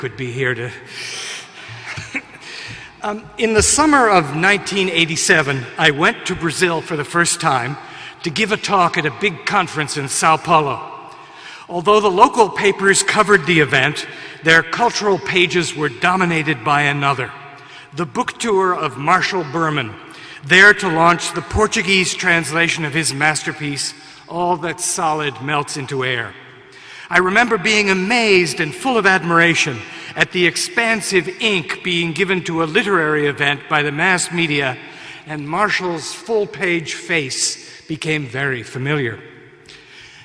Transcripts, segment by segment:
could be here to... In the summer of 1987, I went to Brazil for the first time to give a talk at a big conference in Sao Paulo. Although the local papers covered the event, their cultural pages were dominated by another, the book tour of Marshall Berman, there to launch the Portuguese translation of his masterpiece, All That's Solid Melts into Air. I remember being amazed and full of admiration at the expansive ink being given to a literary event by the mass media, and Marshall's full-page face became very familiar.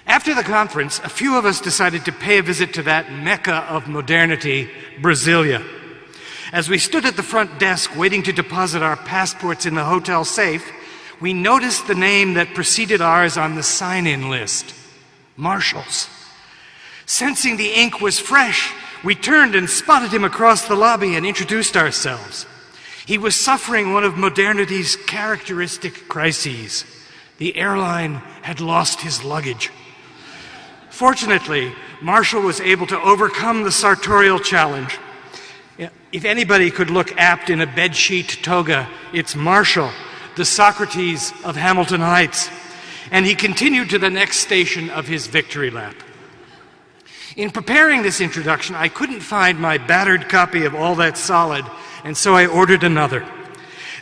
After the conference, a few of us decided to pay a visit to that mecca of modernity, Brasilia. As we stood at the front desk waiting to deposit our passports in the hotel safe, we noticed the name that preceded ours on the sign-in list, Marshall's. Sensing the ink was fresh, we turned and spotted him across the lobby and introduced ourselves. He was suffering one of modernity's characteristic crises. The airline had lost his luggage. Fortunately, Marshall was able to overcome the sartorial challenge. If anybody could look apt in a bedsheet toga, it's Marshall, the Socrates of Hamilton Heights. And he continued to the next station of his victory lap. In preparing this introduction, I couldn't find my battered copy of All That's Solid, and so I ordered another.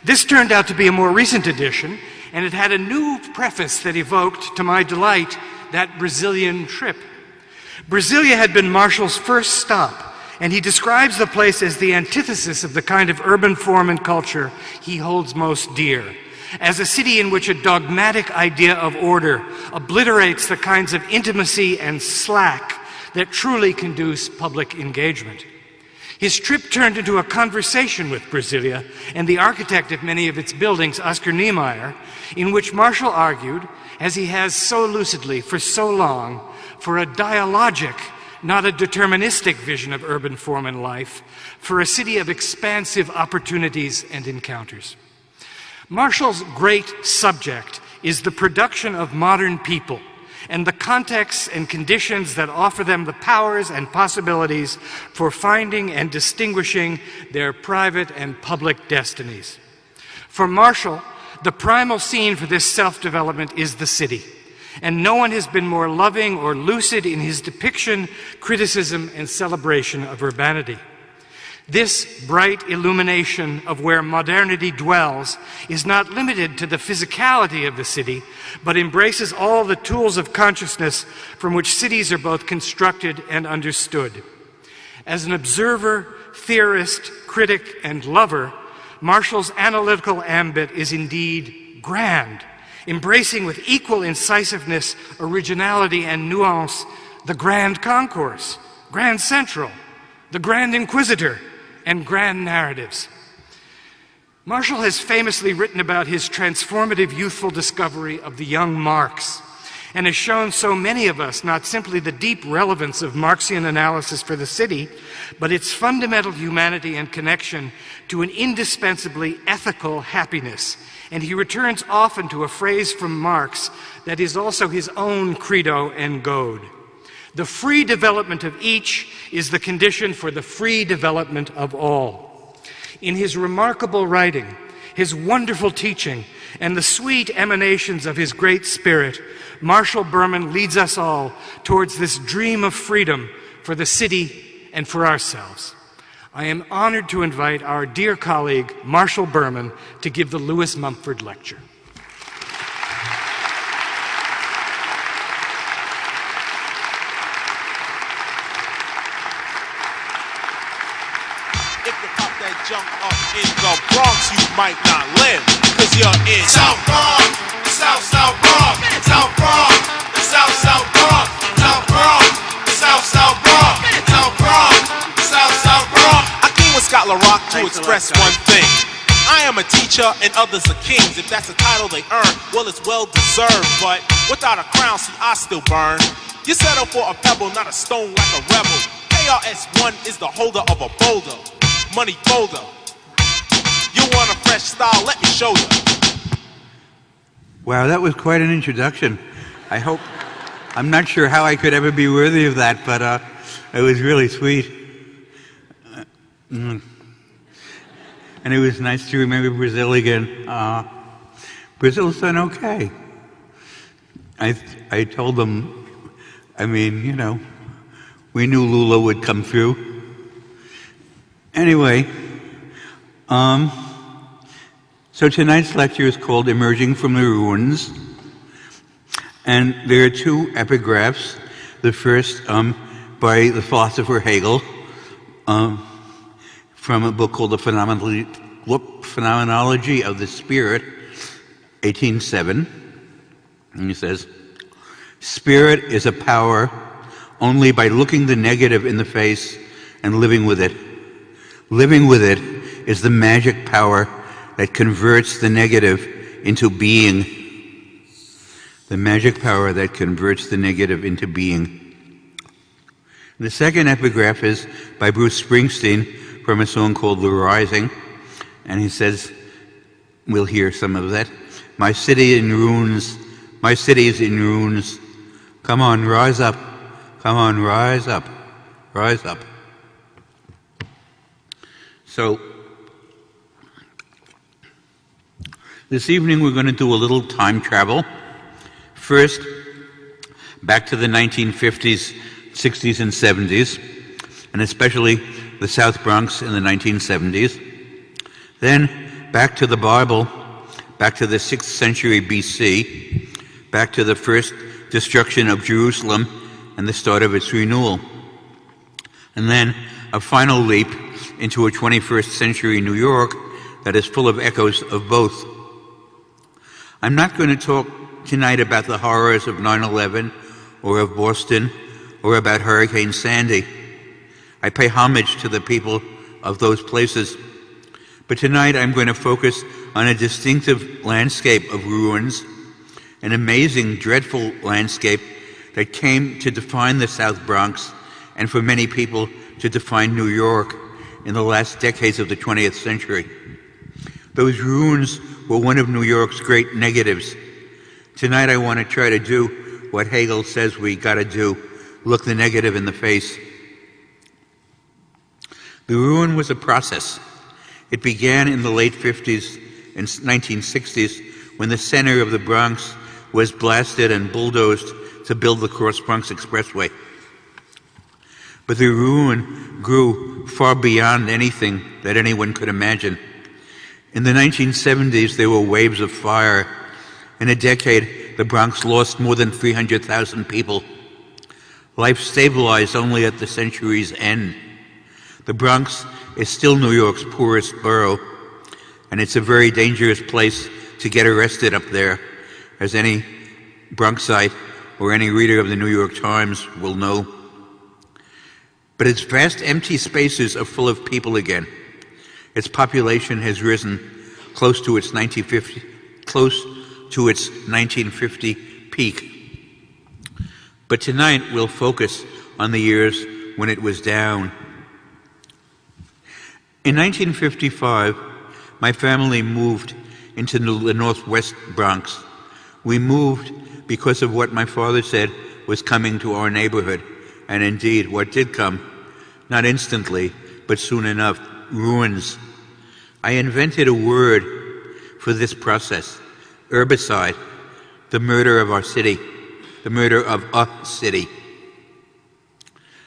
This turned out to be a more recent edition, and it had a new preface that evoked, to my delight, that Brazilian trip. Brasilia had been Marshall's first stop, and he describes the place as the antithesis of the kind of urban form and culture he holds most dear, as a city in which a dogmatic idea of order obliterates the kinds of intimacy and slack that truly conduce public engagement. His trip turned into a conversation with Brasilia and the architect of many of its buildings, Oscar Niemeyer, in which Marshall argued, as he has so lucidly for so long, for a dialogic, not a deterministic vision of urban form and life, for a city of expansive opportunities and encounters. Marshall's great subject is the production of modern people, and the contexts and conditions that offer them the powers and possibilities for finding and distinguishing their private and public destinies. For Marshall, the primal scene for this self-development is the city, and no one has been more loving or lucid in his depiction, criticism, and celebration of urbanity. This bright illumination of where modernity dwells is not limited to the physicality of the city, but embraces all the tools of consciousness from which cities are both constructed and understood. As an observer, theorist, critic, and lover, Marshall's analytical ambit is indeed grand, embracing with equal incisiveness, originality, and nuance the Grand Concourse, Grand Central, the Grand Inquisitor, and grand narratives. Marshall has famously written about his transformative youthful discovery of the young Marx, and has shown so many of us not simply the deep relevance of Marxian analysis for the city, but its fundamental humanity and connection to an indispensably ethical happiness. And he returns often to a phrase from Marx that is also his own credo and goad. The free development of each is the condition for the free development of all. In his remarkable writing, his wonderful teaching, and the sweet emanations of his great spirit, Marshall Berman leads us all towards this dream of freedom for the city and for ourselves. I am honored to invite our dear colleague, Marshall Berman, to give the Lewis Mumford Lecture. Jump up in the Bronx, you might not live, cause you're in South Bronx, South Bronx, South Bronx, the South Bronx, South Bronx, the South Bronx, South Bronx, the South Bronx. I came with Scott LaRock to express one thing. I am a teacher and others are kings. If that's a title they earn, well, it's well deserved. But without a crown, see, I still burn. You settle for a pebble, not a stone like a rebel. KRS-One is the holder of a boulder. Money folder. You want a fresh style? Let me show you. Wow, that was quite an introduction. I'm not sure how I could ever be worthy of that, but it was really sweet. And it was nice to remember Brazil again. Brazil's done okay. I told them, we knew Lula would come through. Anyway, so tonight's lecture is called Emerging from the Ruins. And there are two epigraphs. The first by the philosopher Hegel from a book called The Phenomenology of the Spirit, 1807. And he says, "Spirit is a power only by looking the negative in the face and living with it. Living with it is the magic power that converts the negative into being." The magic power that converts the negative into being. The second epigraph is by Bruce Springsteen from a song called The Rising. And he says, we'll hear some of that. My city in ruins, my city is in ruins. Come on, rise up. Come on, rise up. Rise up. So, this evening we're going to do a little time travel. First, back to the 1950s, 60s, and 70s, and especially the South Bronx in the 1970s. Then, back to the Bible, back to the 6th century BC, back to the first destruction of Jerusalem and the start of its renewal. And then, a final leap into a 21st century New York that is full of echoes of both. I'm not going to talk tonight about the horrors of 9/11 or of Boston or about Hurricane Sandy. I pay homage to the people of those places. But tonight I'm going to focus on a distinctive landscape of ruins, an amazing, dreadful landscape that came to define the South Bronx and for many people to define New York in the last decades of the 20th century. Those ruins were one of New York's great negatives. Tonight I want to try to do what Hegel says we got to do, look the negative in the face. The ruin was a process. It began in the late 50s and 1960s when the center of the Bronx was blasted and bulldozed to build the Cross Bronx Expressway. But the ruin grew far beyond anything that anyone could imagine. In the 1970s, there were waves of fire. In a decade, the Bronx lost more than 300,000 people. Life stabilized only at the century's end. The Bronx is still New York's poorest borough, and it's a very dangerous place to get arrested up there, as any Bronxite or any reader of the New York Times will know. But its vast empty spaces are full of people again. Its population has risen close to its 1950 peak. But tonight we'll focus on the years when it was down. In 1955, my family moved into the Northwest Bronx. We moved because of what my father said was coming to our neighborhood, and indeed what did come, not instantly, but soon enough, ruins. I invented a word for this process, herbicide, the murder of our city, the murder of a city.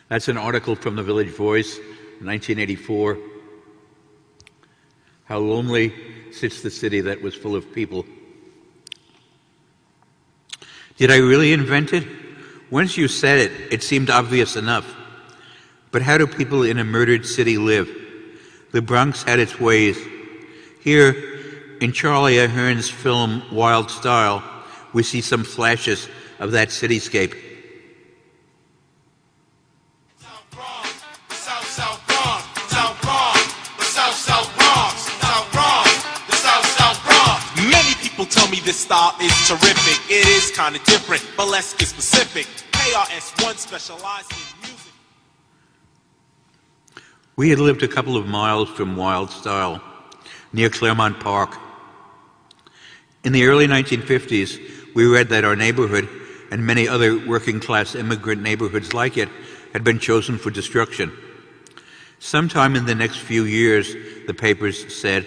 That's an article from the Village Voice, 1984. How lonely sits the city that was full of people. Did I really invent it? Once you said it, it seemed obvious enough. But how do people in a murdered city live? The Bronx had its ways. Here, in Charlie Aherne's film Wild Style, we see some flashes of that cityscape. South Bronx, the South Bronx, South Bronx, the South Bronx, South Bronx, the South Bronx. Many people tell me this style is terrific. It is kind of different, but let's get specific. KRS-One specialized in music. We had lived a couple of miles from Wild Style, near Claremont Park. In the early 1950s, we read that our neighborhood and many other working-class immigrant neighborhoods like it had been chosen for destruction. Sometime in the next few years, the papers said,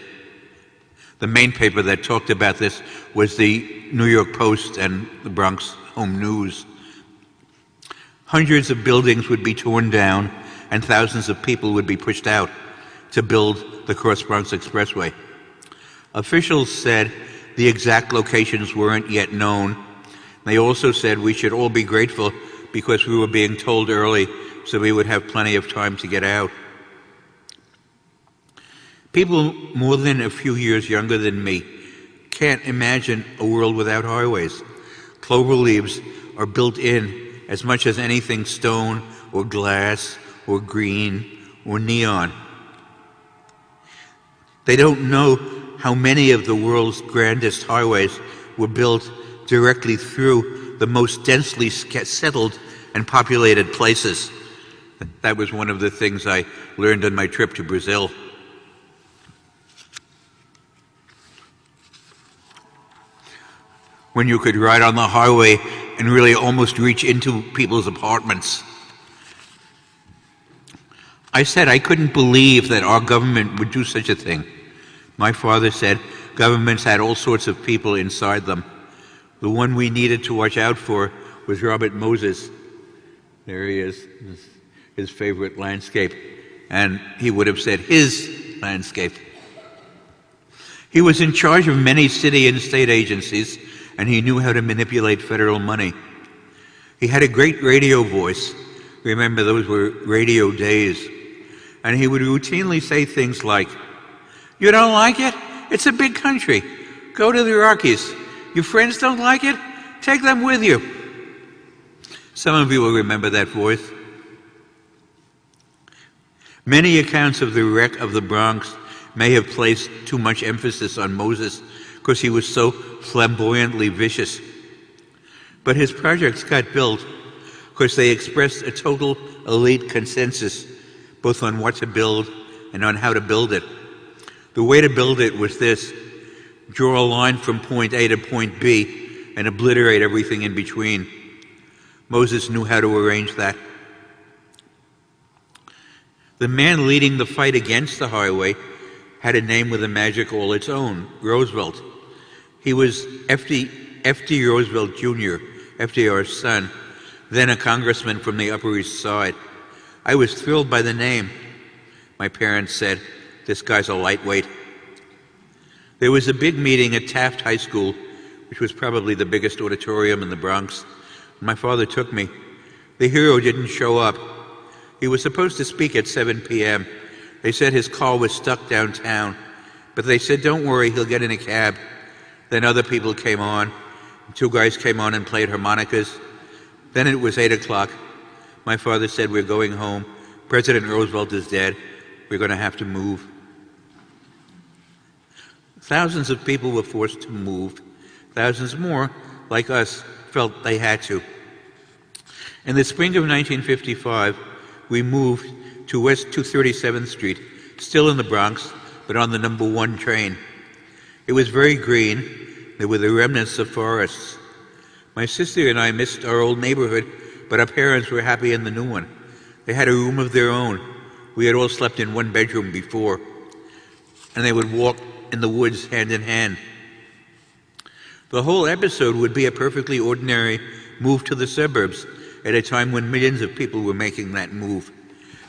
the main paper that talked about this was the New York Post and the Bronx Home News. Hundreds of buildings would be torn down and thousands of people would be pushed out to build the Cross Bronx Expressway. Officials said the exact locations weren't yet known. They also said we should all be grateful because we were being told early so we would have plenty of time to get out. People more than a few years younger than me can't imagine a world without highways. Clover leaves are built in as much as anything stone or glass or green or neon. They don't know how many of the world's grandest highways were built directly through the most densely settled and populated places. That was one of the things I learned on my trip to Brazil. When you could ride on the highway and really almost reach into people's apartments. I said I couldn't believe that our government would do such a thing. My father said governments had all sorts of people inside them. The one we needed to watch out for was Robert Moses. There he is, his favorite landscape. And he would have said his landscape. He was in charge of many city and state agencies, and he knew how to manipulate federal money. He had a great radio voice. Remember, those were radio days. And he would routinely say things like, "You don't like it? It's a big country. Go to the Rockies. Your friends don't like it? Take them with you." Some of you will remember that voice. Many accounts of the wreck of the Bronx may have placed too much emphasis on Moses because he was so flamboyantly vicious. But his projects got built because they expressed a total elite consensus both on what to build and on how to build it. The way to build it was this: draw a line from point A to point B and obliterate everything in between. Moses knew how to arrange that. The man leading the fight against the highway had a name with a magic all its own: Roosevelt. He was F.D. Roosevelt Jr., FDR's son, then a congressman from the Upper East Side. I was thrilled by the name. My parents said, "This guy's a lightweight." There was a big meeting at Taft High School, which was probably the biggest auditorium in the Bronx. My father took me. The hero didn't show up. He was supposed to speak at 7 p.m. They said his car was stuck downtown, but they said, "Don't worry, he'll get in a cab." Then other people came on. Two guys came on and played harmonicas. Then it was 8 o'clock. My father said, "We're going home. President Roosevelt is dead. We're going to have to move." Thousands of people were forced to move. Thousands more, like us, felt they had to. In the spring of 1955, we moved to West 237th Street, still in the Bronx, but on the number 1 train. It was very green. There were the remnants of forests. My sister and I missed our old neighborhood, but our parents were happy in the new one. They had a room of their own. We had all slept in one bedroom before, and they would walk in the woods hand in hand. The whole episode would be a perfectly ordinary move to the suburbs at a time when millions of people were making that move.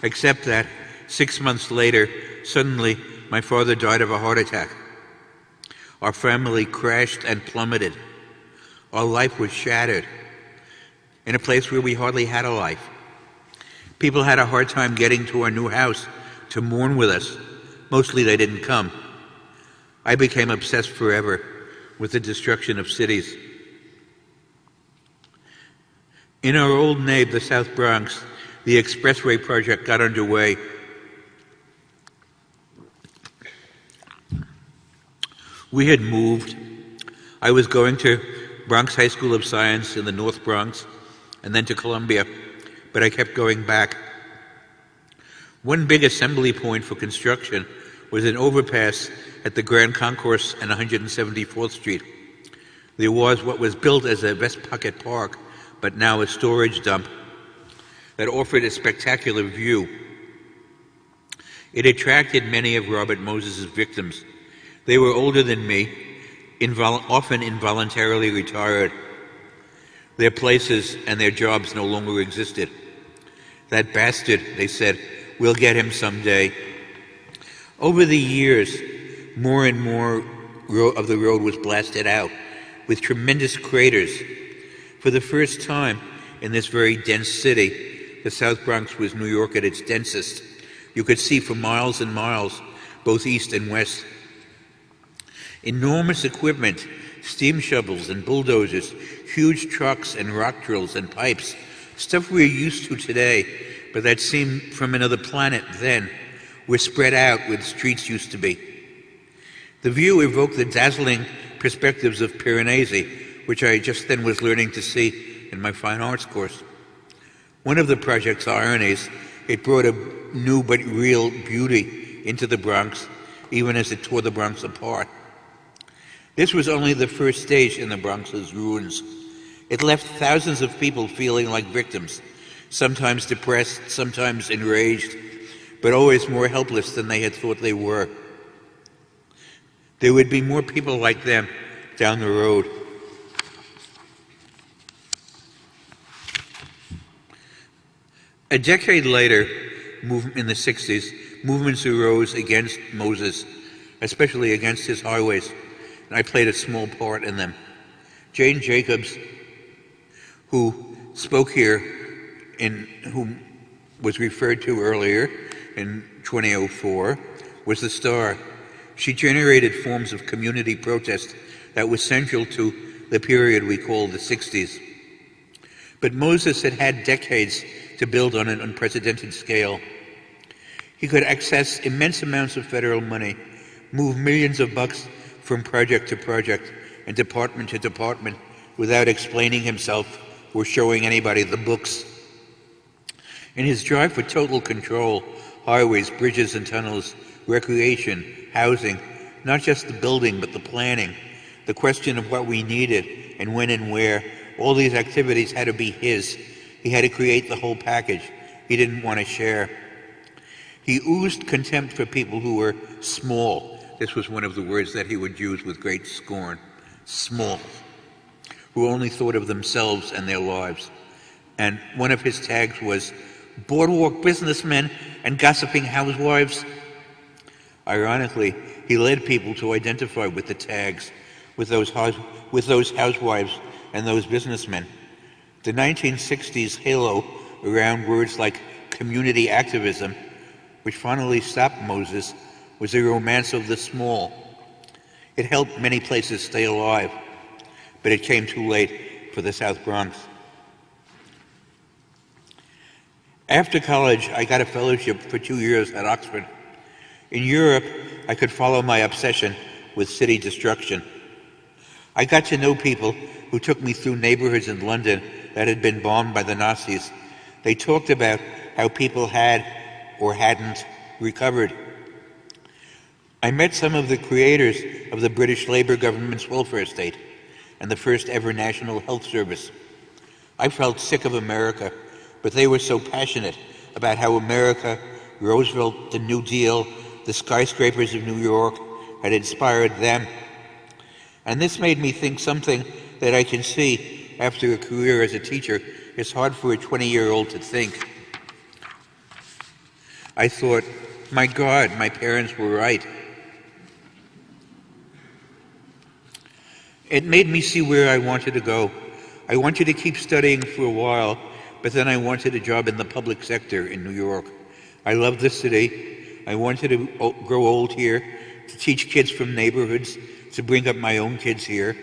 Except that 6 months later, suddenly, my father died of a heart attack. Our family crashed and plummeted. Our life was shattered in a place where we hardly had a life. People had a hard time getting to our new house to mourn with us. Mostly they didn't come. I became obsessed forever with the destruction of cities. In our old neighborhood, the South Bronx, the expressway project got underway. We had moved. I was going to Bronx High School of Science in the North Bronx and then to Columbia, but I kept going back. One big assembly point for construction was an overpass at the Grand Concourse and 174th Street. There was what was built as a West Pocket Park, but now a storage dump that offered a spectacular view. It attracted many of Robert Moses' victims. They were older than me, often involuntarily retired. Their places and their jobs no longer existed. That bastard, they said, we'll get him someday. Over the years, more and more of the road was blasted out with tremendous craters. For the first time in this very dense city, the South Bronx was New York at its densest. You could see for miles and miles, both east and west. Enormous equipment, steam shovels and bulldozers, huge trucks and rock drills and pipes, stuff we're used to today, but that seemed from another planet then, were spread out where the streets used to be. The view evoked the dazzling perspectives of Piranesi, which I just then was learning to see in my fine arts course. One of the project's ironies, it brought a new but real beauty into the Bronx, even as it tore the Bronx apart. This was only the first stage in the Bronx's ruins. It left thousands of people feeling like victims, sometimes depressed, sometimes enraged, but always more helpless than they had thought they were. There would be more people like them down the road. A decade later, in the 60s, movements arose against Moses, especially against his highways, and I played a small part in them. Jane Jacobs, who spoke here, whom was referred to earlier in 2004, was the star. She generated forms of community protest that was central to the period we call the 60s. But Moses had had decades to build on an unprecedented scale. He could access immense amounts of federal money, move millions of bucks from project to project and department to department without explaining himself or showing anybody the books. In his drive for total control, highways, bridges and tunnels, recreation, housing, not just the building but the planning, the question of what we needed and when and where, all these activities had to be his. He had to create the whole package. He didn't want to share. He oozed contempt for people who were small. This was one of the words that he would use with great scorn. Small. Who only thought of themselves and their lives. And one of his tags was boardwalk businessmen and gossiping housewives. Ironically, he led people to identify with the tags, with those housewives and those businessmen. The 1960s halo around words like community activism, which finally stopped Moses, was a romance of the small. It helped many places stay alive, but it came too late for the South Bronx. After college, I got a fellowship for 2 years at Oxford. In Europe, I could follow my obsession with city destruction. I got to know people who took me through neighborhoods in London that had been bombed by the Nazis. They talked about how people had or hadn't recovered. I met some of the creators of the British Labour government's welfare state and the first ever National Health Service. I felt sick of America, but they were so passionate about how America, Roosevelt, the New Deal, the skyscrapers of New York had inspired them. And this made me think something that I can see after a career as a teacher is hard for a 20-year-old to think. I thought, my God, my parents were right. It made me see where I wanted to go. I wanted to keep studying for a while, but then I wanted a job in the public sector in New York. I loved the city. I wanted to grow old here, to teach kids from neighborhoods, to bring up my own kids here.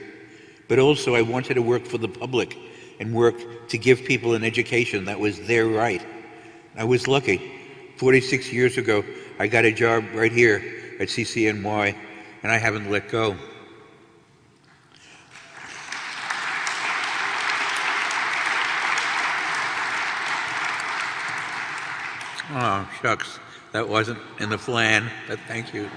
But also I wanted to work for the public and work to give people an education that was their right. I was lucky. 46 years ago, I got a job right here at CCNY, and I haven't let go. Oh, shucks. That wasn't in the plan, but thank you.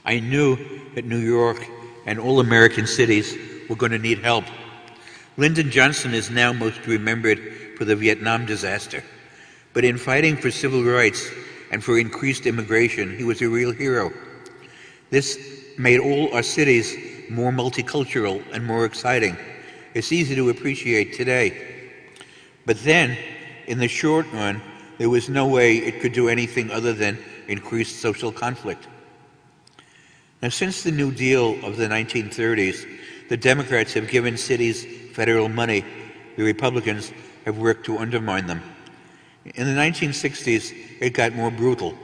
I knew that New York and all American cities were going to need help. Lyndon Johnson is now most remembered for the Vietnam disaster, But in fighting for civil rights and for increased immigration, he was a real hero. This made all our cities more multicultural and more exciting. It's easy to appreciate today. But then, in the short run, there was no way it could do anything other than increase social conflict. Now, since the New Deal of the 1930s, the Democrats have given cities federal money. The Republicans have worked to undermine them. In the 1960s, it got more brutal.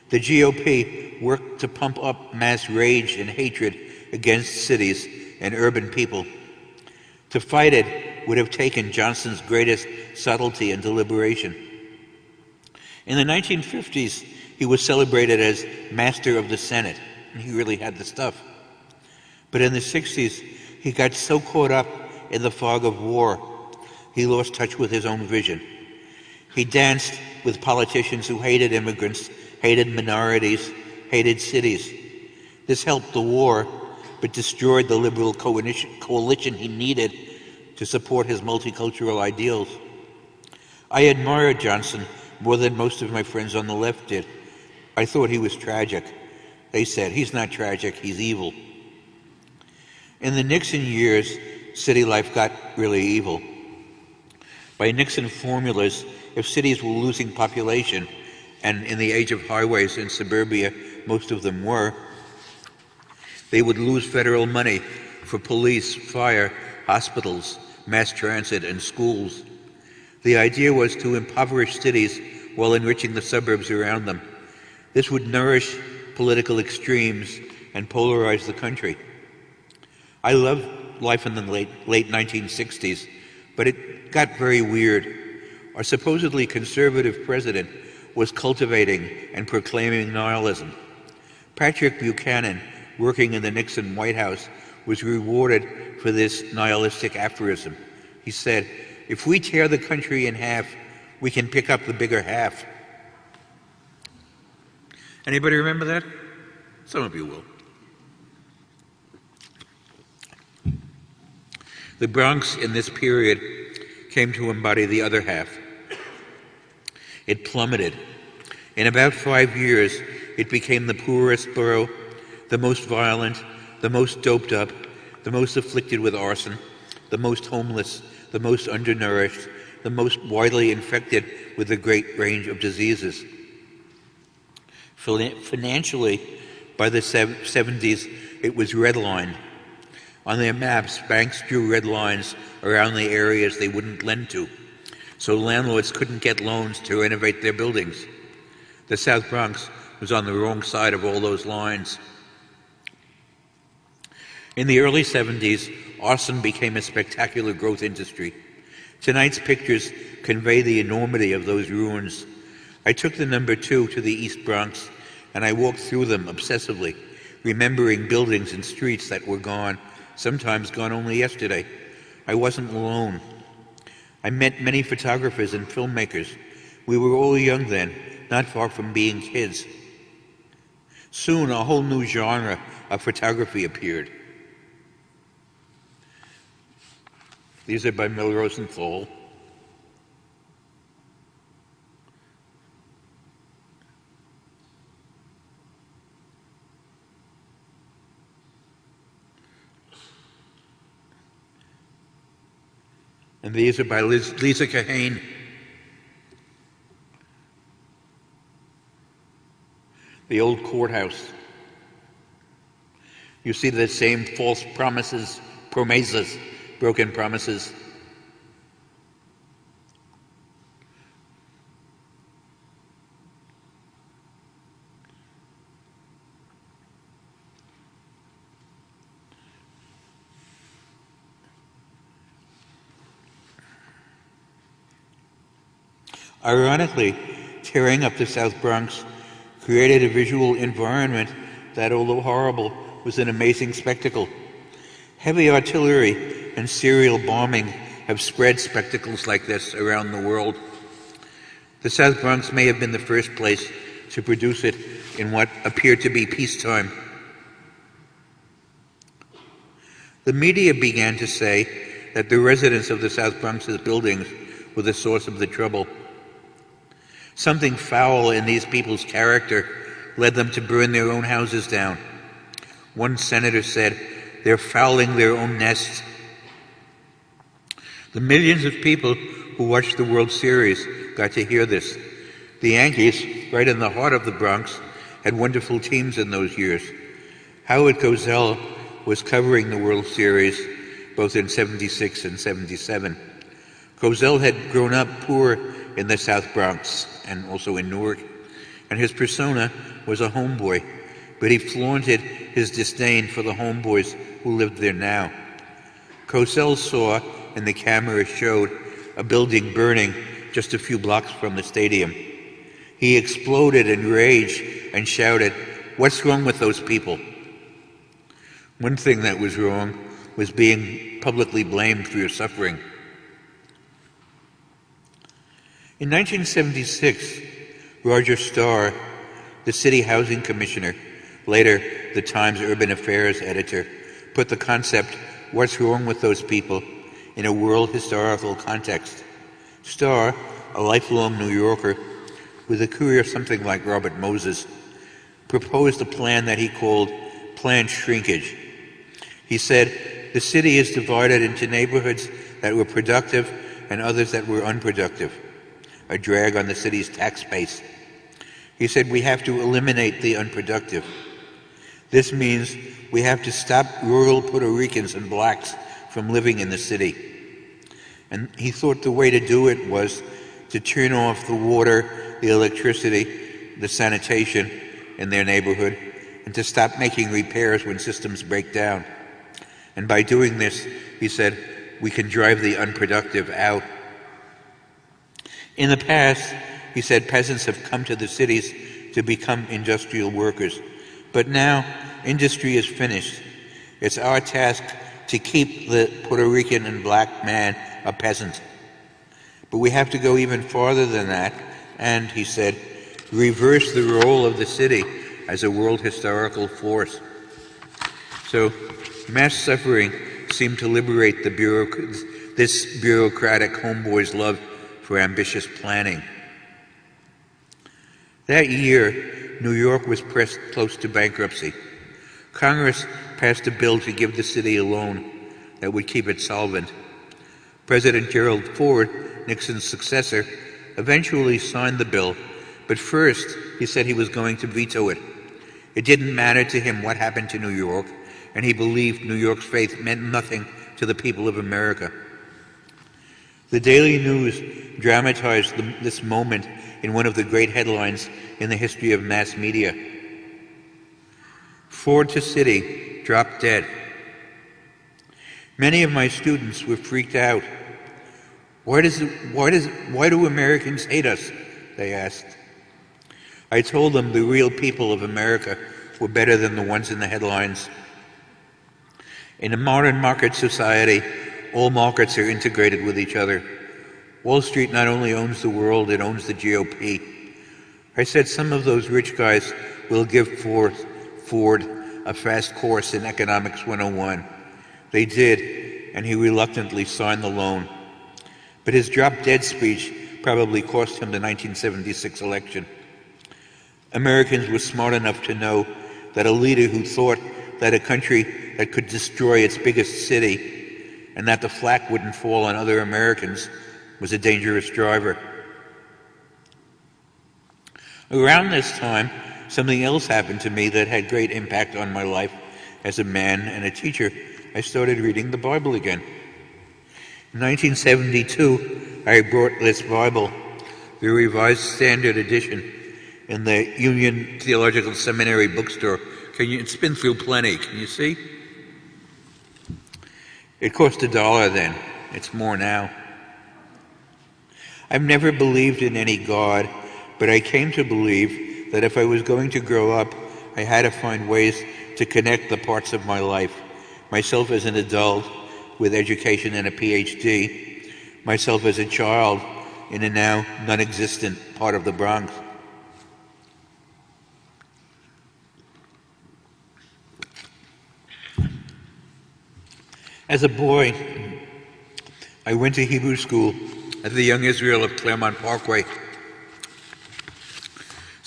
The GOP worked to pump up mass rage and hatred against cities and urban people. To fight it would have taken Johnson's greatest subtlety and deliberation. In the 1950s, he was celebrated as Master of the Senate, and he really had the stuff. But in the 60s, he got so caught up in the fog of war, he lost touch with his own vision. He danced with politicians who hated immigrants, hated minorities, hated cities. This helped the war, but destroyed the liberal coalition he needed to support his multicultural ideals. I admired Johnson more than most of my friends on the left did. I thought he was tragic. They said, he's not tragic, he's evil. In the Nixon years, city life got really evil. By Nixon formulas, if cities were losing population, and in the age of highways in suburbia, most of them were, they would lose federal money for police, fire, hospitals, mass transit, and schools. The idea was to impoverish cities while enriching the suburbs around them. This would nourish political extremes and polarize the country. I loved life in the late 1960s, but it got very weird. Our supposedly conservative president was cultivating and proclaiming nihilism. Patrick Buchanan, working in the Nixon White House, was rewarded for this nihilistic aphorism. He said, "If we tear the country in half, we can pick up the bigger half." Anybody remember that? Some of you will. The Bronx in this period came to embody the other half. It plummeted. In about 5 years, it became the poorest borough, the most violent, the most doped up, the most afflicted with arson, the most homeless, the most undernourished, the most widely infected with a great range of diseases. Financially, by the 70s, it was redlined. On their maps, banks drew red lines around the areas they wouldn't lend to, so landlords couldn't get loans to renovate their buildings. The South Bronx was on the wrong side of all those lines. In the early 70s, arson became a spectacular growth industry. Tonight's pictures convey the enormity of those ruins. I took the number 2 to the East Bronx, and I walked through them obsessively, remembering buildings and streets that were gone, sometimes gone only yesterday. I wasn't alone. I met many photographers and filmmakers. We were all young then, not far from being kids. Soon, a whole new genre of photography appeared. These are by Mel Rosenthal. And these are by Lisa Kahane. The old courthouse. You see the same false promises, promesas, broken promises. Ironically, tearing up the South Bronx created a visual environment that, although horrible, was an amazing spectacle. Heavy artillery and serial bombing have spread spectacles like this around the world. The South Bronx may have been the first place to produce it in what appeared to be peacetime. The media began to say that the residents of the South Bronx's buildings were the source of the trouble. Something foul in these people's character led them to burn their own houses down. One senator said, "They're fouling their own nests." The millions of people who watched the World Series got to hear this. The Yankees, right in the heart of the Bronx, had wonderful teams in those years. Howard Cosell was covering the World Series both in '76 and '77. Cosell had grown up poor in the South Bronx and also in Newark, and his persona was a homeboy, but he flaunted his disdain for the homeboys who lived there now. Cosell saw, and the camera showed, a building burning just a few blocks from the stadium. He exploded in rage and shouted, "What's wrong with those people?" One thing that was wrong was being publicly blamed for your suffering. In 1976, Roger Starr, the city housing commissioner, later the Times urban affairs editor, put the concept, "What's wrong with those people?" in a world historical context. Starr, a lifelong New Yorker with a career something like Robert Moses, proposed a plan that he called planned shrinkage. He said, the city is divided into neighborhoods that were productive and others that were unproductive, a drag on the city's tax base. He said, we have to eliminate the unproductive. This means we have to stop rural Puerto Ricans and blacks from living in the city. And he thought the way to do it was to turn off the water, the electricity, the sanitation in their neighborhood, and to stop making repairs when systems break down. And by doing this, he said, we can drive the unproductive out. In the past, he said, peasants have come to the cities to become industrial workers. But now, industry is finished. It's our task to keep the Puerto Rican and black man a peasant. But we have to go even farther than that, and, he said, reverse the role of the city as a world historical force. So, mass suffering seemed to liberate this bureaucratic homeboy's love for ambitious planning. That year, New York was pressed close to bankruptcy. Congress passed a bill to give the city a loan that would keep it solvent. President Gerald Ford, Nixon's successor, eventually signed the bill, but first he said he was going to veto it. It didn't matter to him what happened to New York, and he believed New York's faith meant nothing to the people of America. The Daily News dramatized this moment in one of the great headlines in the history of mass media. Ford to city, dropped dead. Many of my students were freaked out. Why do Americans hate us? They asked. I told them the real people of America were better than the ones in the headlines. In a modern market society, all markets are integrated with each other. Wall Street not only owns the world, it owns the GOP. I said some of those rich guys will give Ford a fast course in Economics 101. They did, and he reluctantly signed the loan. But his drop-dead speech probably cost him the 1976 election. Americans were smart enough to know that a leader who thought that a country that could destroy its biggest city and that the flak wouldn't fall on other Americans was a dangerous driver. Around this time, something else happened to me that had great impact on my life as a man and a teacher. I started reading the Bible again. In 1972, I brought this Bible, the Revised Standard Edition, in the Union Theological Seminary bookstore. It's been through plenty, can you see? It cost $1 then. It's more now. I've never believed in any God, but I came to believe that if I was going to grow up, I had to find ways to connect the parts of my life. Myself as an adult with education and a PhD, myself as a child in a now non-existent part of the Bronx. As a boy, I went to Hebrew school at the Young Israel of Claremont Parkway.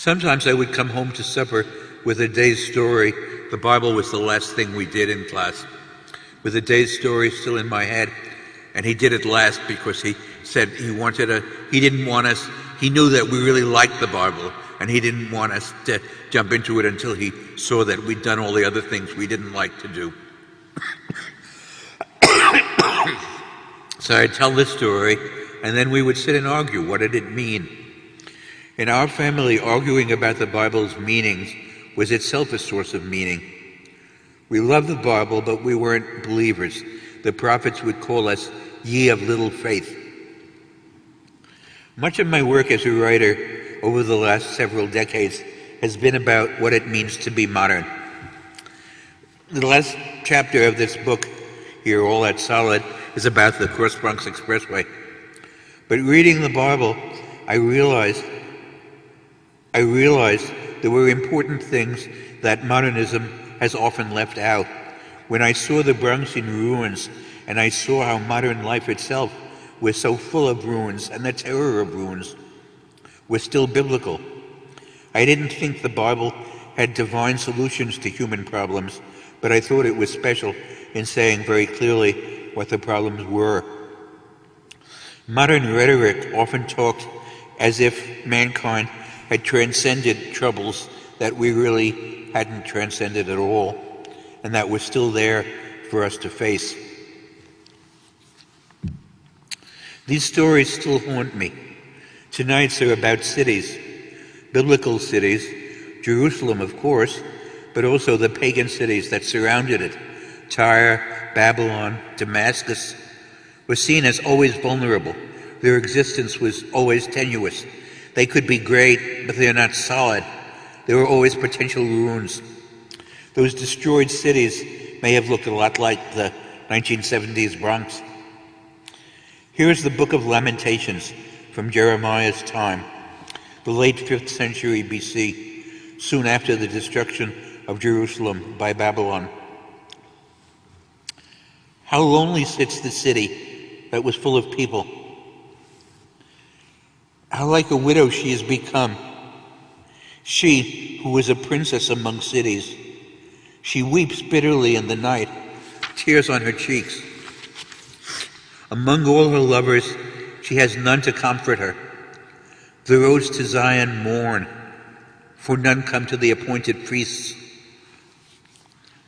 Sometimes I would come home to supper with a day's story. The Bible was the last thing we did in class. With a day's story still in my head, and he did it last because he said he didn't want us, he knew that we really liked the Bible, and he didn't want us to jump into it until he saw that we'd done all the other things we didn't like to do. So I'd tell this story, and then we would sit and argue. What did it mean? In our family, arguing about the Bible's meanings was itself a source of meaning. We loved the Bible, but we weren't believers. The prophets would call us ye of little faith. Much of my work as a writer over the last several decades has been about what it means to be modern. The last chapter of this book here, All That's Solid, is about the Cross Bronx Expressway. But reading the Bible, I realized there were important things that modernism has often left out. When I saw the Bronx in ruins, and I saw how modern life itself was so full of ruins, and the terror of ruins was still biblical, I didn't think the Bible had divine solutions to human problems, but I thought it was special in saying very clearly what the problems were. Modern rhetoric often talked as if mankind had transcended troubles that we really hadn't transcended at all, and that was still there for us to face. These stories still haunt me. Tonight's are about cities, biblical cities, Jerusalem, of course, but also the pagan cities that surrounded it. Tyre, Babylon, Damascus were seen as always vulnerable. Their existence was always tenuous. They could be great, but they're not solid. There were always potential ruins. Those destroyed cities may have looked a lot like the 1970s Bronx. Here's the Book of Lamentations from Jeremiah's time, the late 5th century BC, soon after the destruction of Jerusalem by Babylon. How lonely sits the city that was full of people. How like a widow she has become. She who was a princess among cities. She weeps bitterly in the night, tears on her cheeks. Among all her lovers, she has none to comfort her. The roads to Zion mourn, for none come to the appointed feasts.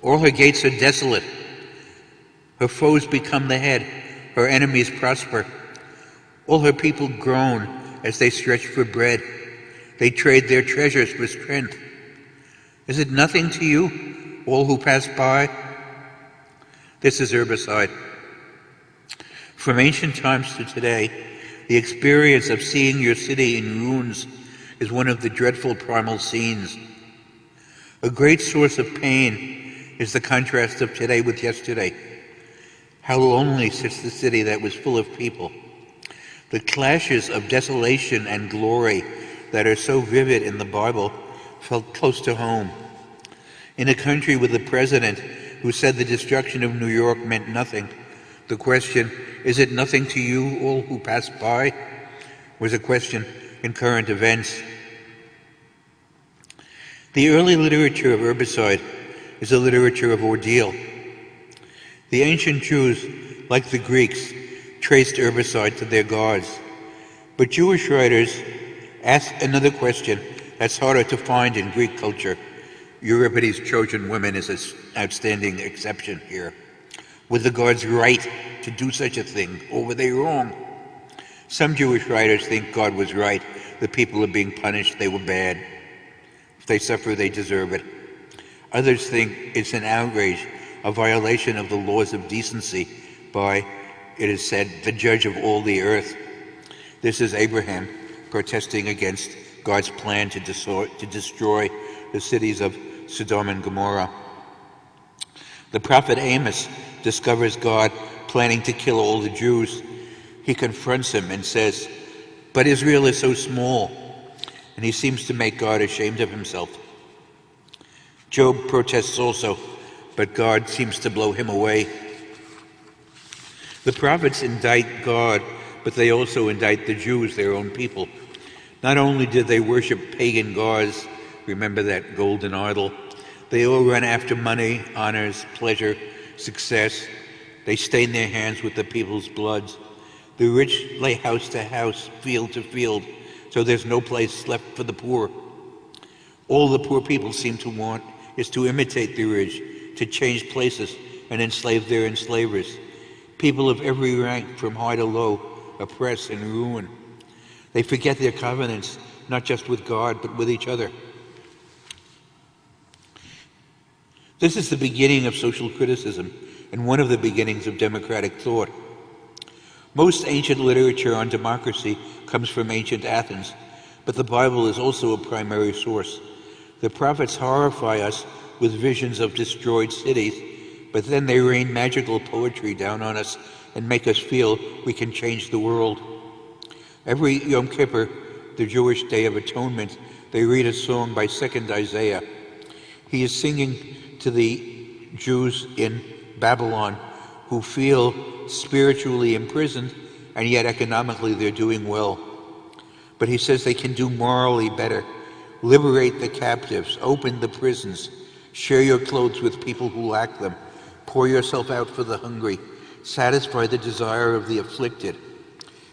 All her gates are desolate. Her foes become the head, her enemies prosper. All her people groan as they stretch for bread. They trade their treasures for strength. Is it nothing to you, all who pass by? This is herbicide. From ancient times to today, the experience of seeing your city in ruins is one of the dreadful primal scenes. A great source of pain is the contrast of today with yesterday. How lonely sits the city that was full of people. The clashes of desolation and glory that are so vivid in the Bible felt close to home. In a country with a president who said the destruction of New York meant nothing, the question, is it nothing to you, all who pass by, was a question in current events. The early literature of herbicide is a literature of ordeal. The ancient Jews, like the Greeks, traced herbicide to their gods. But Jewish writers ask another question that's harder to find in Greek culture. Euripides' Trojan Women is an outstanding exception here. Were the gods right to do such a thing, or were they wrong? Some Jewish writers think God was right. The people are being punished, they were bad. If they suffer, they deserve it. Others think it's an outrage, a violation of the laws of decency by, it is said, the judge of all the earth. This is Abraham protesting against God's plan to destroy the cities of Sodom and Gomorrah. The prophet Amos discovers God planning to kill all the Jews. He confronts him and says, "But Israel is so small," and he seems to make God ashamed of himself. Job protests also, but God seems to blow him away. The prophets indict God, but they also indict the Jews, their own people. Not only did they worship pagan gods, remember that golden idol, they all ran after money, honors, pleasure, success. They stained their hands with the people's blood. The rich lay house to house, field to field, so there's no place left for the poor. All the poor people seem to want is to imitate the rich, to change places and enslave their enslavers. People of every rank, from high to low, oppress and ruin. They forget their covenants, not just with God, but with each other. This is the beginning of social criticism and one of the beginnings of democratic thought. Most ancient literature on democracy comes from ancient Athens, but the Bible is also a primary source. The prophets horrify us with visions of destroyed cities, but then they rain magical poetry down on us and make us feel we can change the world. Every Yom Kippur, the Jewish Day of Atonement, they read a song by 2nd Isaiah. He is singing to the Jews in Babylon who feel spiritually imprisoned, and yet economically they're doing well. But he says they can do morally better. Liberate the captives, open the prisons, share your clothes with people who lack them, pour yourself out for the hungry, satisfy the desire of the afflicted.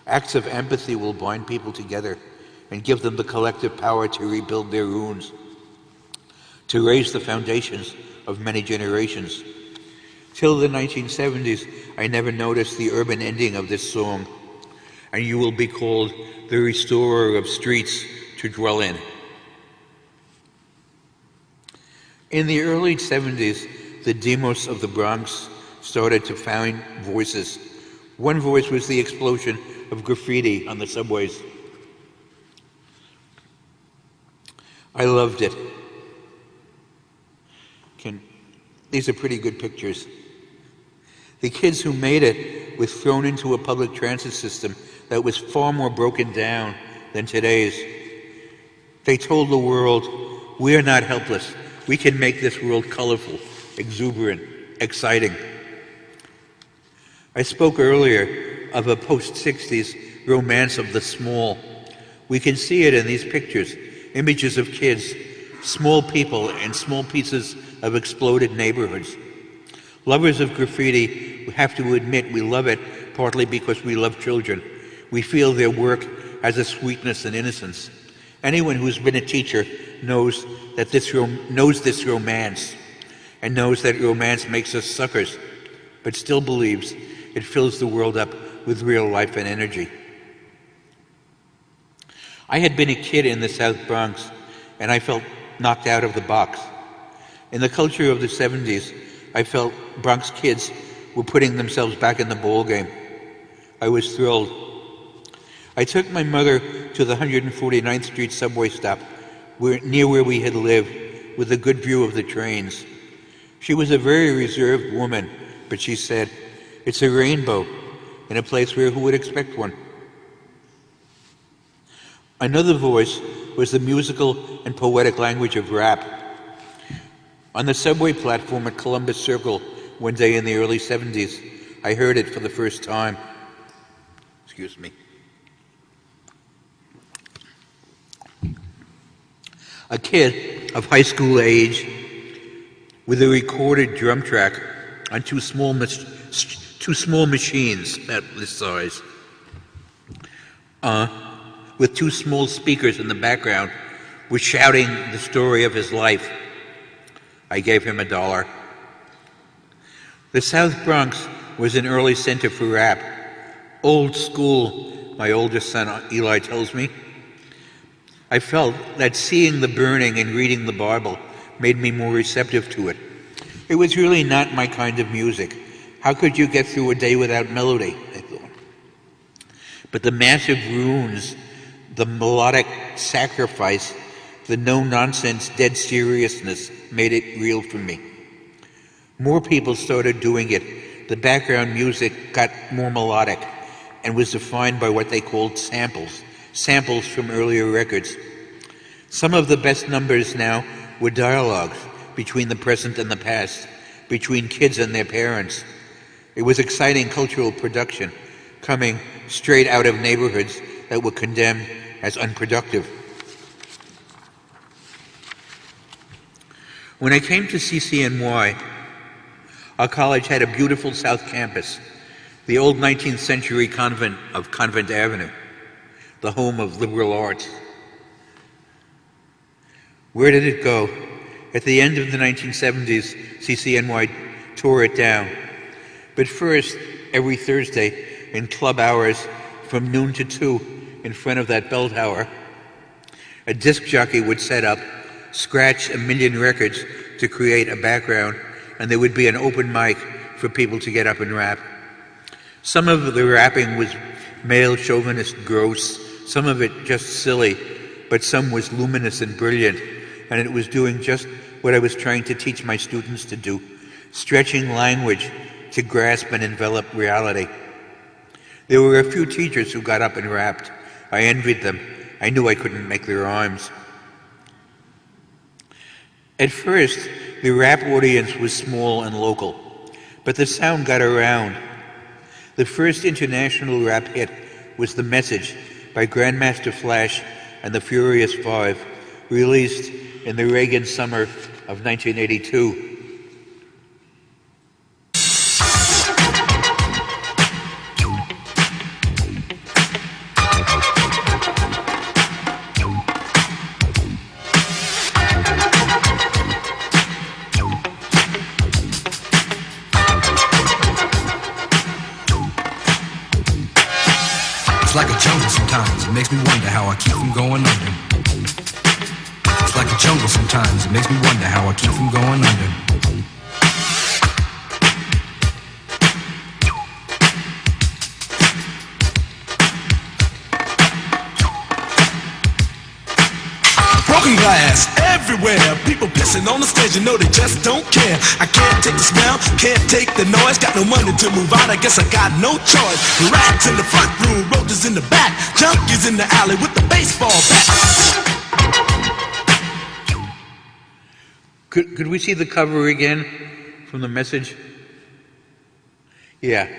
Acts of empathy will bind people together and give them the collective power to rebuild their ruins, to raise the foundations of many generations. Till the 1970s, I never noticed the urban ending of this song, and you will be called the restorer of streets to dwell in. In the early 70s, the demos of the Bronx started to find voices. One voice was the explosion of graffiti on the subways. I loved it. These are pretty good pictures. The kids who made it were thrown into a public transit system that was far more broken down than today's. They told the world, we are not helpless. We can make this world colorful, exuberant, exciting. I spoke earlier of a post-60s romance of the small. We can see it in these pictures, images of kids, small people, and small pieces of exploded neighborhoods. Lovers of graffiti have to admit we love it partly because we love children. We feel their work has a sweetness and innocence. Anyone who's been a teacher knows this romance, and knows that romance makes us suckers, but still believes it fills the world up with real life and energy. I had been a kid in the South Bronx, and I felt knocked out of the box. In the culture of the 70s, I felt Bronx kids were putting themselves back in the ballgame. I was thrilled. I took my mother to the 149th Street subway stop, near where we had lived, with a good view of the trains. She was a very reserved woman, but she said, "It's a rainbow in a place where who would expect one?" Another voice was the musical and poetic language of rap. On the subway platform at Columbus Circle one day in the early 70s, I heard it for the first time. Excuse me. A kid of high school age with a recorded drum track on two small machines at this size, with two small speakers in the background, was shouting the story of his life. I gave him $1. The South Bronx was an early center for rap. Old school, my oldest son Eli tells me. I felt that seeing the burning and reading the Bible made me more receptive to it. It was really not my kind of music. How could you get through a day without melody, I thought. But the massive runes, the melodic sacrifice, the no-nonsense dead seriousness made it real for me. More people started doing it. The background music got more melodic and was defined by what they called samples from earlier records. Some of the best numbers now were dialogues between the present and the past, between kids and their parents. It was exciting cultural production coming straight out of neighborhoods that were condemned as unproductive. When I came to CCNY, our college had a beautiful South Campus, the old 19th century convent of Convent Avenue, the home of liberal arts. Where did it go? At the end of the 1970s, CCNY tore it down. But first, every Thursday, in club hours from noon to 2, in front of that bell tower, a disc jockey would set up, scratch a million records to create a background, and there would be an open mic for people to get up and rap. Some of the rapping was male chauvinist gross, some of it just silly, but some was luminous and brilliant, and it was doing just what I was trying to teach my students to do, stretching language to grasp and envelop reality. There were a few teachers who got up and rapped. I envied them. I knew I couldn't make their rhymes. At first, the rap audience was small and local, but the sound got around. The first international rap hit was The Message by Grandmaster Flash and the Furious Five, released in the Reagan summer of 1982. It's like a jungle sometimes, it makes me wonder how I keep from going under. It's like a jungle sometimes, it makes me wonder how I keep from going under. Broken glass everywhere, people pissing on the stage, you know they just don't care. I can't take the smell, can't take the noise, got no money to move out, I guess I got no choice. Rats in the front room, roaches in the back, junkies in the alley with the baseball bat. Could we see the cover again from The Message? Yeah,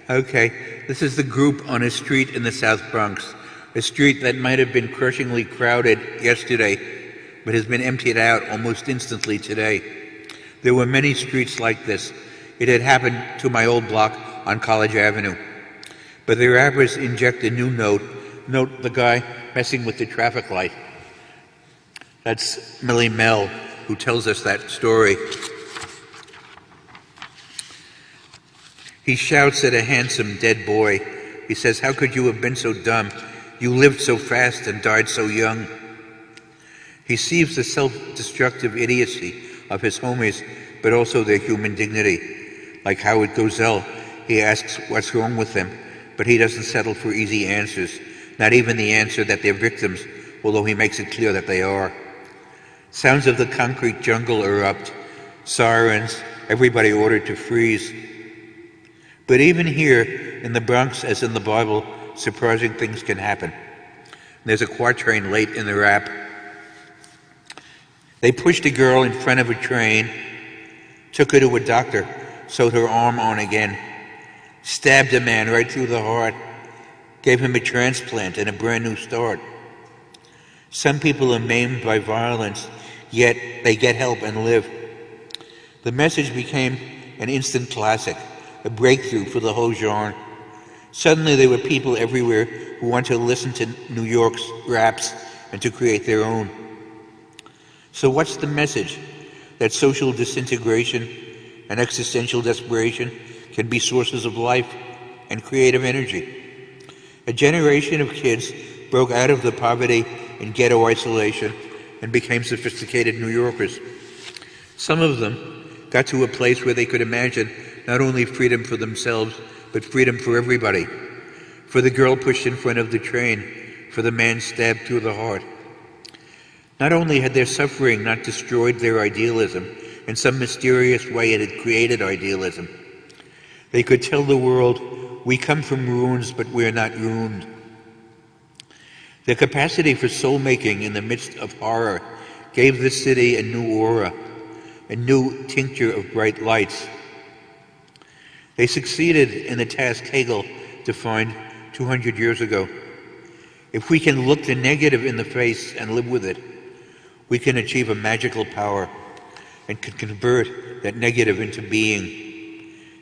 okay. This is the group on a street in the South Bronx, a street that might have been crushingly crowded yesterday, but has been emptied out almost instantly today. There were many streets like this. It had happened to my old block on College Avenue. But the rappers inject a new note the guy messing with the traffic light. That's Millie Mel, who tells us that story. He shouts at a handsome dead boy. He says, "How could you have been so dumb? You lived so fast and died so young." He sees the self-destructive idiocy of his homies, but also their human dignity. Like Howard Cosell, he asks what's wrong with them, but he doesn't settle for easy answers, not even the answer that they're victims, although he makes it clear that they are. Sounds of the concrete jungle erupt, sirens, everybody ordered to freeze. But even here, in the Bronx, as in the Bible, surprising things can happen. There's a quatrain late in the rap. They pushed a girl in front of a train, took her to a doctor, sewed her arm on again, stabbed a man right through the heart, gave him a transplant and a brand new start. Some people are maimed by violence, yet they get help and live. The Message became an instant classic, a breakthrough for the whole genre. Suddenly there were people everywhere who want to listen to New York's raps and to create their own. So what's the message? That social disintegration and existential desperation can be sources of life and creative energy. A generation of kids broke out of the poverty and ghetto isolation and became sophisticated New Yorkers. Some of them got to a place where they could imagine not only freedom for themselves, but freedom for everybody. For the girl pushed in front of the train, for the man stabbed through the heart. Not only had their suffering not destroyed their idealism, in some mysterious way it had created idealism. They could tell the world, we come from ruins, but we're not ruined. Their capacity for soul-making in the midst of horror gave the city a new aura, a new tincture of bright lights. They succeeded in the task Hegel defined 200 years ago. If we can look the negative in the face and live with it, we can achieve a magical power and can convert that negative into being.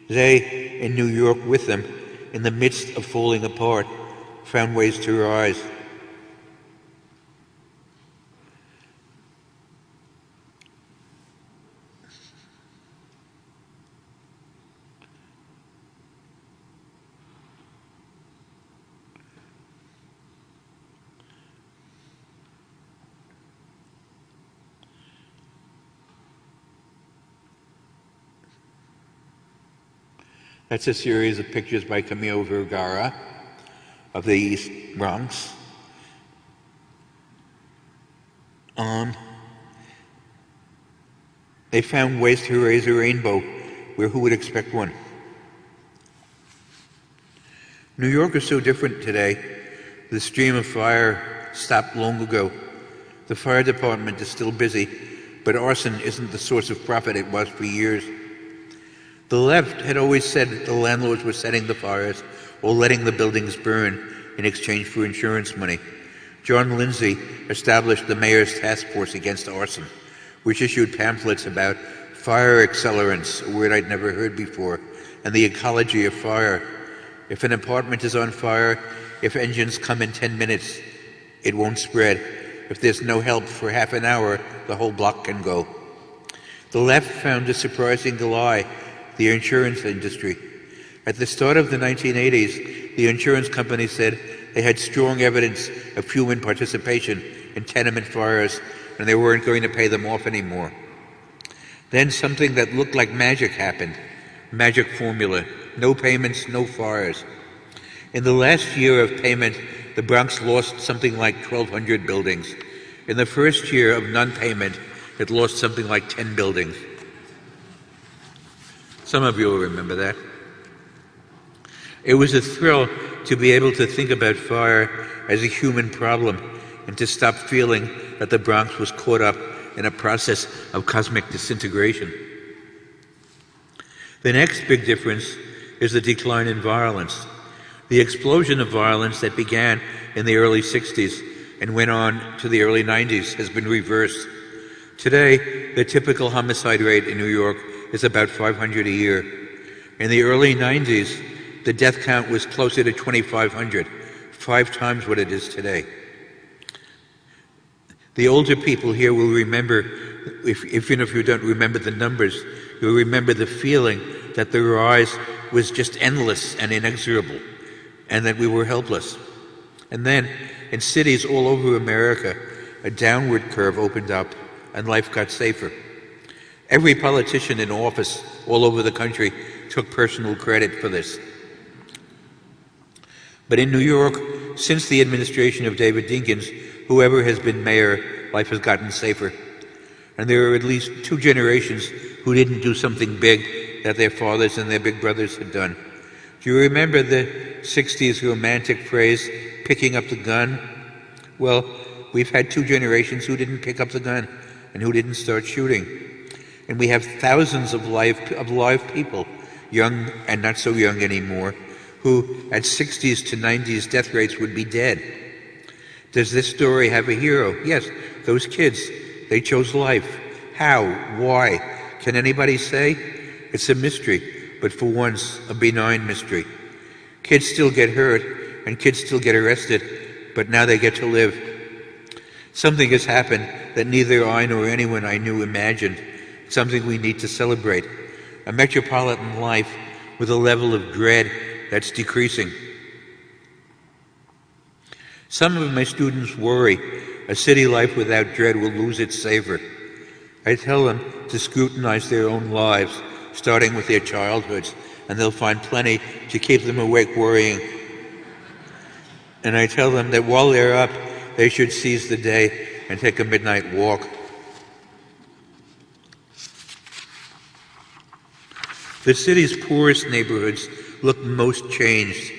They, in New York with them, in the midst of falling apart, found ways to rise. That's a series of pictures by Camille Vergara of the East Bronx. They found ways to raise a rainbow where who would expect one? New York is so different today. The stream of fire stopped long ago. The fire department is still busy, but arson isn't the source of profit it was for years. The left had always said that the landlords were setting the fires or letting the buildings burn in exchange for insurance money. John Lindsay established the Mayor's Task Force Against Arson, which issued pamphlets about fire accelerants, a word I'd never heard before, and the ecology of fire. If an apartment is on fire, if engines come in 10 minutes, it won't spread. If there's no help for half an hour, the whole block can go. The left found a surprising lie: the insurance industry. At the start of the 1980s, the insurance company said they had strong evidence of human participation in tenement fires and they weren't going to pay them off anymore. Then something that looked like magic happened. Magic formula: no payments, no fires. In the last year of payment, the Bronx lost something like 1,200 buildings. In the first year of non-payment, it lost something like 10 buildings. Some of you will remember that. It was a thrill to be able to think about fire as a human problem and to stop feeling that the Bronx was caught up in a process of cosmic disintegration. The next big difference is the decline in violence. The explosion of violence that began in the early 60s and went on to the early 90s has been reversed. Today, the typical homicide rate in New York is about 500 a year. In the early 90s, the death count was closer to 2,500, 5 times what it is today. The older people here will remember, even if you don't remember the numbers, you'll remember the feeling that the rise was just endless and inexorable, and that we were helpless. And then, in cities all over America, a downward curve opened up, and life got safer. Every politician in office all over the country took personal credit for this. But in New York, since the administration of David Dinkins, whoever has been mayor, life has gotten safer. And there are at least 2 generations who didn't do something big that their fathers and their big brothers had done. Do you remember the 60s romantic phrase, picking up the gun? Well, we've had 2 generations who didn't pick up the gun and who didn't start shooting. And we have thousands of live people, young and not so young anymore, who at 60s to 90s death rates would be dead. Does this story have a hero? Yes, those kids, they chose life. How? Why? Can anybody say? It's a mystery, but for once, a benign mystery. Kids still get hurt, and kids still get arrested, but now they get to live. Something has happened that neither I nor anyone I knew imagined, something we need to celebrate. A metropolitan life with a level of dread that's decreasing. Some of my students worry a city life without dread will lose its savor. I tell them to scrutinize their own lives, starting with their childhoods, and they'll find plenty to keep them awake worrying. And I tell them that while they're up, they should seize the day and take a midnight walk. The city's poorest neighborhoods look most changed.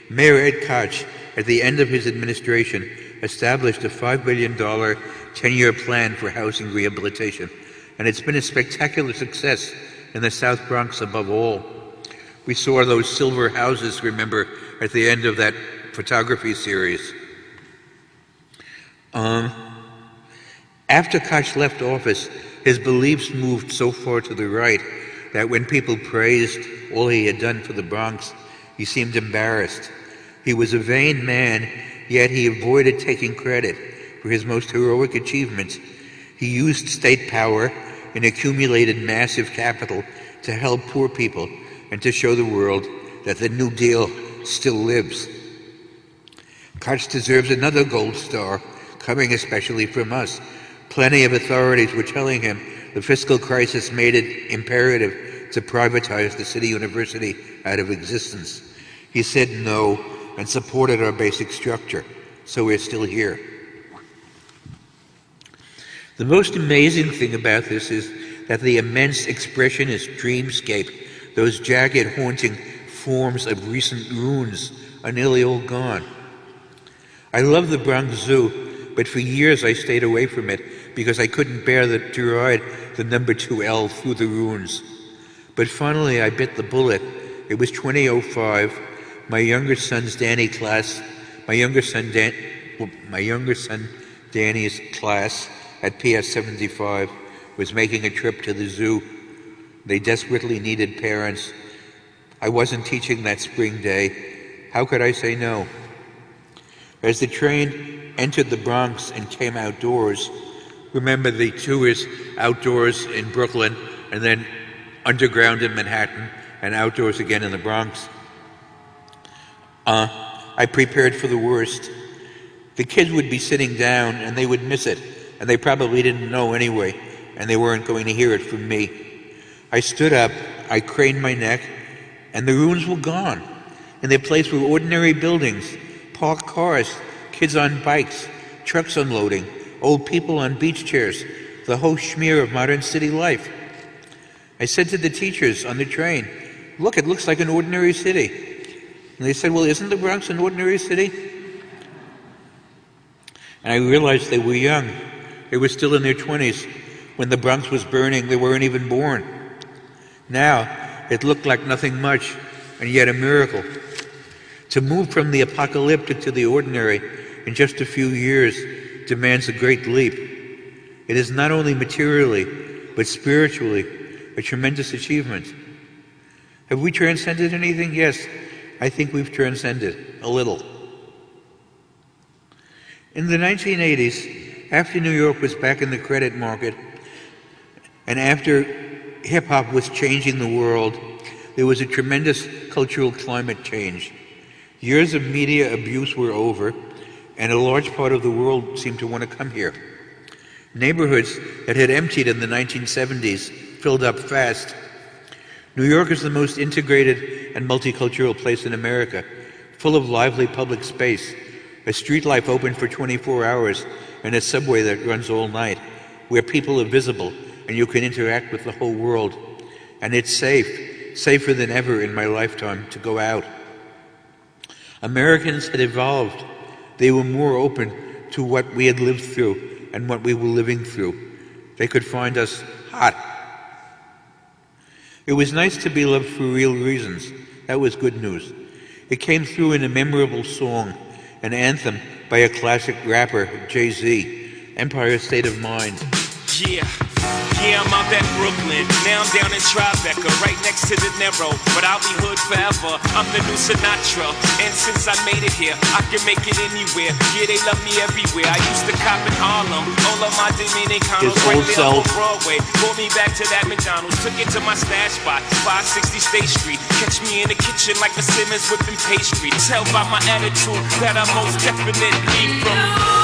Mayor Ed Koch, at the end of his administration, established a $5 billion 10-year plan for housing rehabilitation, and it's been a spectacular success in the South Bronx above all. We saw those silver houses, remember, at the end of that photography series. After Koch left office, his beliefs moved so far to the right that when people praised all he had done for the Bronx, he seemed embarrassed. He was a vain man, yet he avoided taking credit for his most heroic achievements. He used state power and accumulated massive capital to help poor people and to show the world that the New Deal still lives. Koch deserves another gold star, coming especially from us. Plenty of authorities were telling him the fiscal crisis made it imperative to privatize the city university out of existence. He said no and supported our basic structure, so we're still here. The most amazing thing about this is that the immense expressionist dreamscape, those jagged, haunting forms of recent ruins, are nearly all gone. I love the Bronx Zoo, but for years I stayed away from it because I couldn't bear to ride the number 2L through the ruins. But finally I bit the bullet. It was 2005. My younger son Danny's class at PS 75 was making a trip to the zoo. They desperately needed parents. I wasn't teaching that spring day. How could I say no? As the train entered the Bronx and came outdoors, remember the tours outdoors in Brooklyn and then underground in Manhattan and outdoors again in the Bronx? I prepared for the worst. The kids would be sitting down and they would miss it, and they probably didn't know anyway, and they weren't going to hear it from me. I stood up, I craned my neck, and the ruins were gone. In their place were ordinary buildings, parked cars, kids on bikes, trucks unloading, old people on beach chairs, the whole schmear of modern city life. I said to the teachers on the train, "Look, it looks like an ordinary city." And they said, "Well, isn't the Bronx an ordinary city?" And I realized they were young. They were still in their 20s. When the Bronx was burning, they weren't even born. Now, it looked like nothing much, and yet a miracle. To move from the apocalyptic to the ordinary in just a few years demands a great leap. It is not only materially, but spiritually, a tremendous achievement. Have we transcended anything? Yes, I think we've transcended a little. In the 1980s, after New York was back in the credit market, and after hip-hop was changing the world, there was a tremendous cultural climate change. Years of media abuse were over, and a large part of the world seemed to want to come here. Neighborhoods that had emptied in the 1970s filled up fast. New York is the most integrated and multicultural place in America, full of lively public space, a street life open for 24 hours, and a subway that runs all night, where people are visible and you can interact with the whole world. And it's safe, safer than ever in my lifetime to go out. Americans had evolved. They were more open to what we had lived through and what we were living through. They could find us hot. It was nice to be loved for real reasons. That was good news. It came through in a memorable song, an anthem by a classic rapper, Jay-Z, Empire State of Mind. Yeah, I'm out at Brooklyn. Now I'm down in Tribeca, right next to De Niro. But I'll be hood forever. I'm the new Sinatra. And since I made it here, I can make it anywhere. Yeah, they love me everywhere. I used to cop in Harlem. All of my Dominicanos right there on Broadway. Pulled me back to that McDonald's. Took it to my stash spot, 560 State Street. Catch me in the kitchen like a Simmons whipping pastry. Tell by my attitude that I'm most definitely from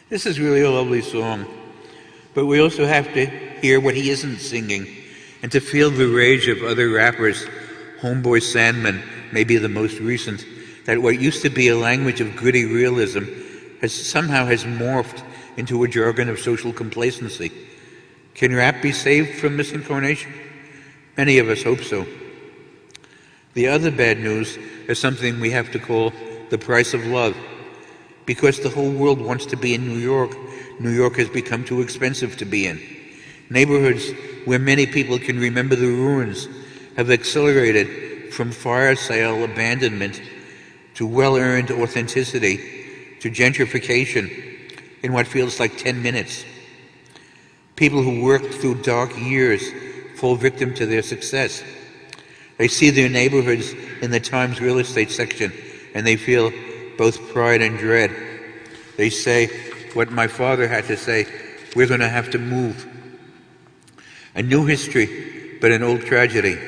This is really a lovely song, but we also have to hear what he isn't singing and to feel the rage of other rappers. Homeboy Sandman may be the most recent, that what used to be a language of gritty realism has somehow morphed into a jargon of social complacency. Can rap be saved from misincarnation? Many of us hope so. The other bad news is something we have to call the price of love. Because the whole world wants to be in New York has become too expensive to be in. Neighborhoods where many people can remember the ruins have accelerated from fire sale abandonment to well-earned authenticity to gentrification in what feels like 10 minutes. People who worked through dark years fall victim to their success. They see their neighborhoods in the Times real estate section and they feel both pride and dread. They say what my father had to say, we're going to have to move. A new history, but an old tragedy.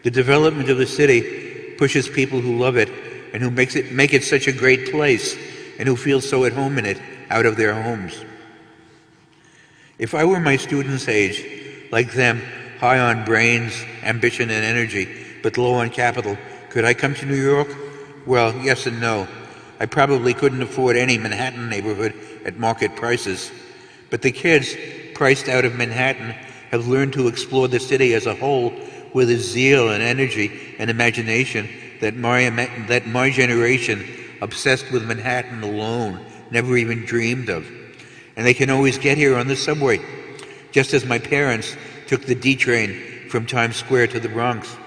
The development of the city pushes people who love it and who make it such a great place and who feel so at home in it out of their homes. If I were my students' age, like them, high on brains, ambition, and energy, but low on capital, could I come to New York? Well, yes and no. I probably couldn't afford any Manhattan neighborhood at market prices. But the kids priced out of Manhattan have learned to explore the city as a whole with a zeal and energy and imagination that my generation, obsessed with Manhattan alone, never even dreamed of. And they can always get here on the subway, just as my parents took the D train from Times Square to the Bronx.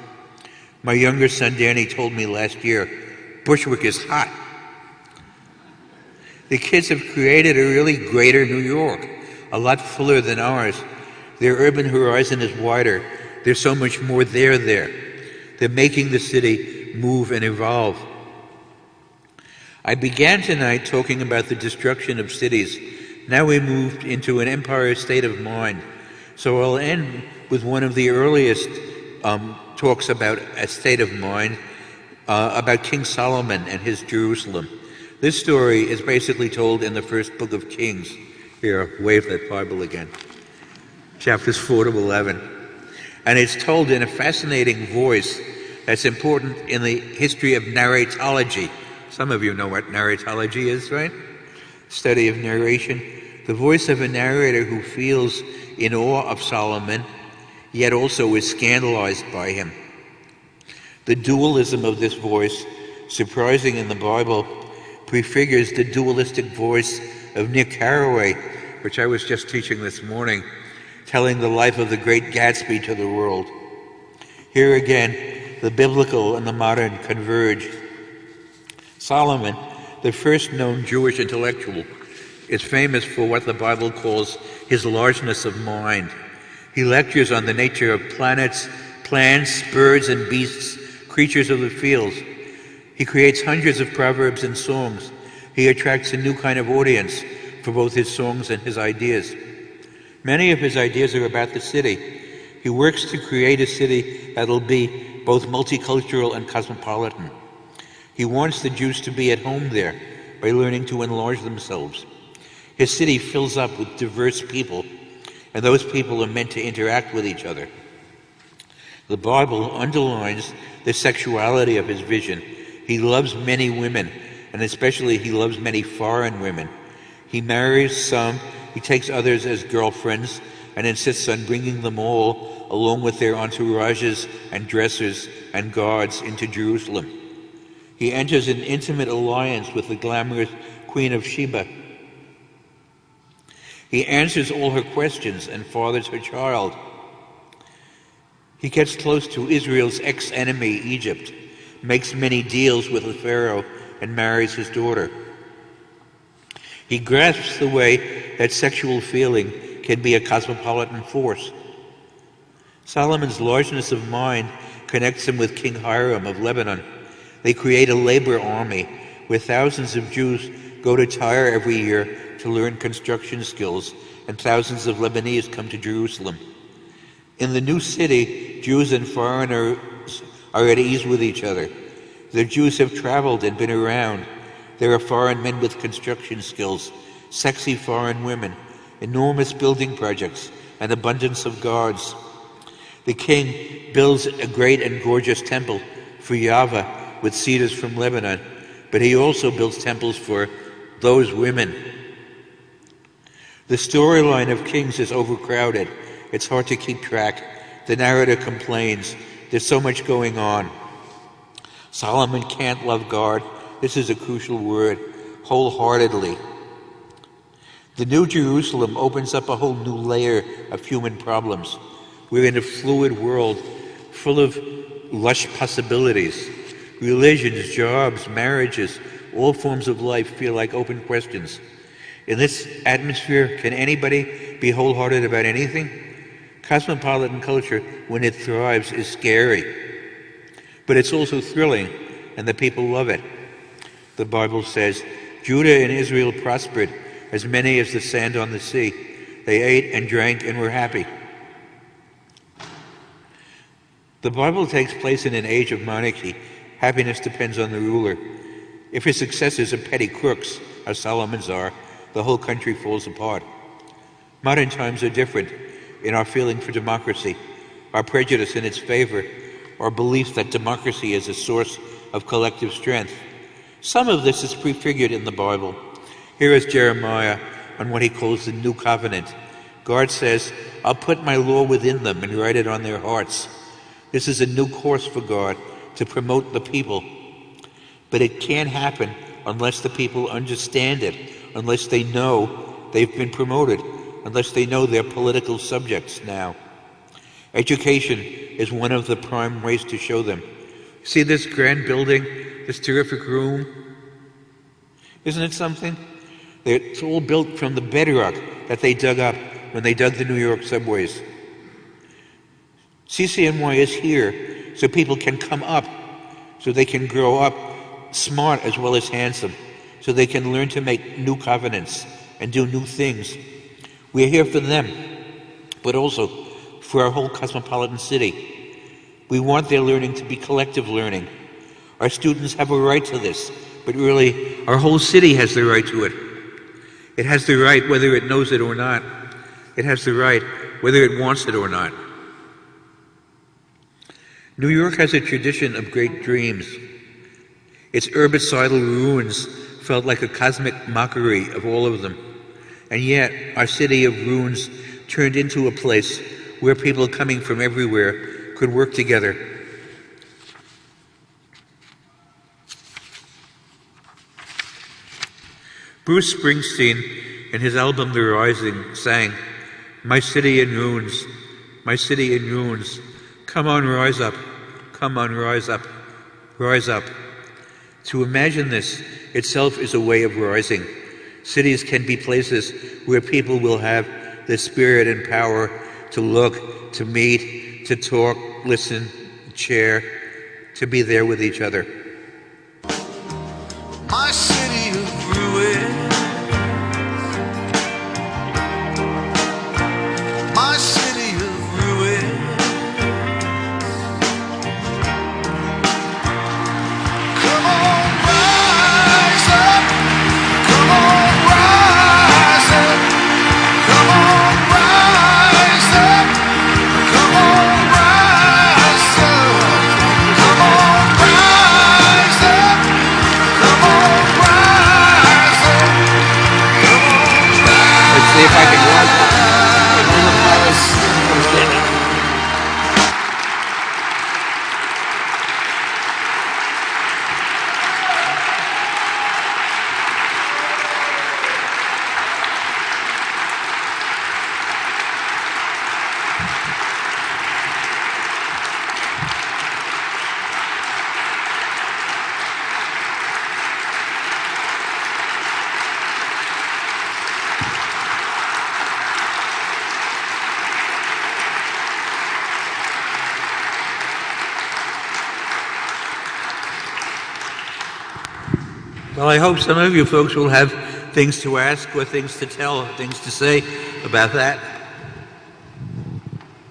My younger son Danny told me last year, Bushwick is hot. The kids have created a really greater New York, a lot fuller than ours. Their urban horizon is wider. There's so much more there. They're making the city move and evolve. I began tonight talking about the destruction of cities. Now we moved into an empire state of mind. So I'll end with one of the earliest talks about a state of mind, about King Solomon and his Jerusalem. This story is basically told in the first book of Kings. Here, wave that Bible again. Chapters 4 to 11. And it's told in a fascinating voice that's important in the history of narratology. Some of you know what narratology is, right? Study of narration. The voice of a narrator who feels in awe of Solomon, yet also is scandalized by him. The dualism of this voice, surprising in the Bible, prefigures the dualistic voice of Nick Carraway, which I was just teaching this morning, telling the life of the great Gatsby to the world. Here again, the biblical and the modern converge. Solomon, the first known Jewish intellectual, is famous for what the Bible calls his largeness of mind. He lectures on the nature of planets, plants, birds and beasts, creatures of the fields. He creates hundreds of proverbs and songs. He attracts a new kind of audience for both his songs and his ideas. Many of his ideas are about the city. He works to create a city that'll be both multicultural and cosmopolitan. He wants the Jews to be at home there by learning to enlarge themselves. His city fills up with diverse people, and those people are meant to interact with each other. The Bible underlines the sexuality of his vision. He loves many women, and especially he loves many foreign women. He marries some, he takes others as girlfriends, and insists on bringing them all, along with their entourages and dressers and guards, into Jerusalem. He enters an intimate alliance with the glamorous Queen of Sheba. He answers all her questions and fathers her child. He gets close to Israel's ex-enemy, Egypt, makes many deals with the Pharaoh, and marries his daughter. He grasps the way that sexual feeling can be a cosmopolitan force. Solomon's largeness of mind connects him with King Hiram of Lebanon. They create a labor army where thousands of Jews go to Tyre every year to learn construction skills, and thousands of Lebanese come to Jerusalem. In the new city, Jews and foreigners are at ease with each other. The Jews have traveled and been around. There are foreign men with construction skills, sexy foreign women, enormous building projects, and abundance of guards. The king builds a great and gorgeous temple for Yahweh with cedars from Lebanon, but he also builds temples for those women. The storyline of Kings is overcrowded. It's hard to keep track. The narrator complains. There's so much going on. Solomon can't love God. This is a crucial word. Wholeheartedly. The New Jerusalem opens up a whole new layer of human problems. We're in a fluid world full of lush possibilities. Religions, jobs, marriages, all forms of life feel like open questions. In this atmosphere, can anybody be wholehearted about anything? Cosmopolitan culture, when it thrives, is scary. But it's also thrilling, and the people love it. The Bible says, Judah and Israel prospered, as many as the sand on the sea. They ate and drank and were happy. The Bible takes place in an age of monarchy. Happiness depends on the ruler. If his successors are petty crooks, as Solomon's are, the whole country falls apart. Modern times are different in our feeling for democracy, our prejudice in its favor, our belief that democracy is a source of collective strength. Some of this is prefigured in the Bible. Here is Jeremiah on what he calls the New Covenant. God says, I'll put my law within them and write it on their hearts. This is a new course for God to promote the people. But it can't happen unless the people understand it, unless they know they've been promoted, unless they know they're political subjects now. Education is one of the prime ways to show them. See this grand building, this terrific room? Isn't it something? It's all built from the bedrock that they dug up when they dug the New York subways. CCNY is here so people can come up, so they can grow up smart as well as handsome, so they can learn to make new covenants and do new things. We're here for them, but also for our whole cosmopolitan city. We want their learning to be collective learning. Our students have a right to this, but really, our whole city has the right to it. It has the right whether it knows it or not. It has the right whether it wants it or not. New York has a tradition of great dreams. Its herbicidal ruins felt like a cosmic mockery of all of them. And yet, our city of ruins turned into a place where people coming from everywhere could work together. Bruce Springsteen, in his album The Rising, sang, "My city in ruins, my city in ruins. Come on, rise up, come on, rise up, rise up." To imagine this itself is a way of rising. Cities can be places where people will have the spirit and power to look, to meet, to talk, listen, share, to be there with each other. My city of ruins, my city of ruins. Come on, rise up. Come on, rise up. Come on, rise up. Come on, rise up. Come on, rise up. Come on, rise up. Come on, rise. Let's see if I can walk. Well, I hope some of you folks will have things to ask or things to tell, things to say about that.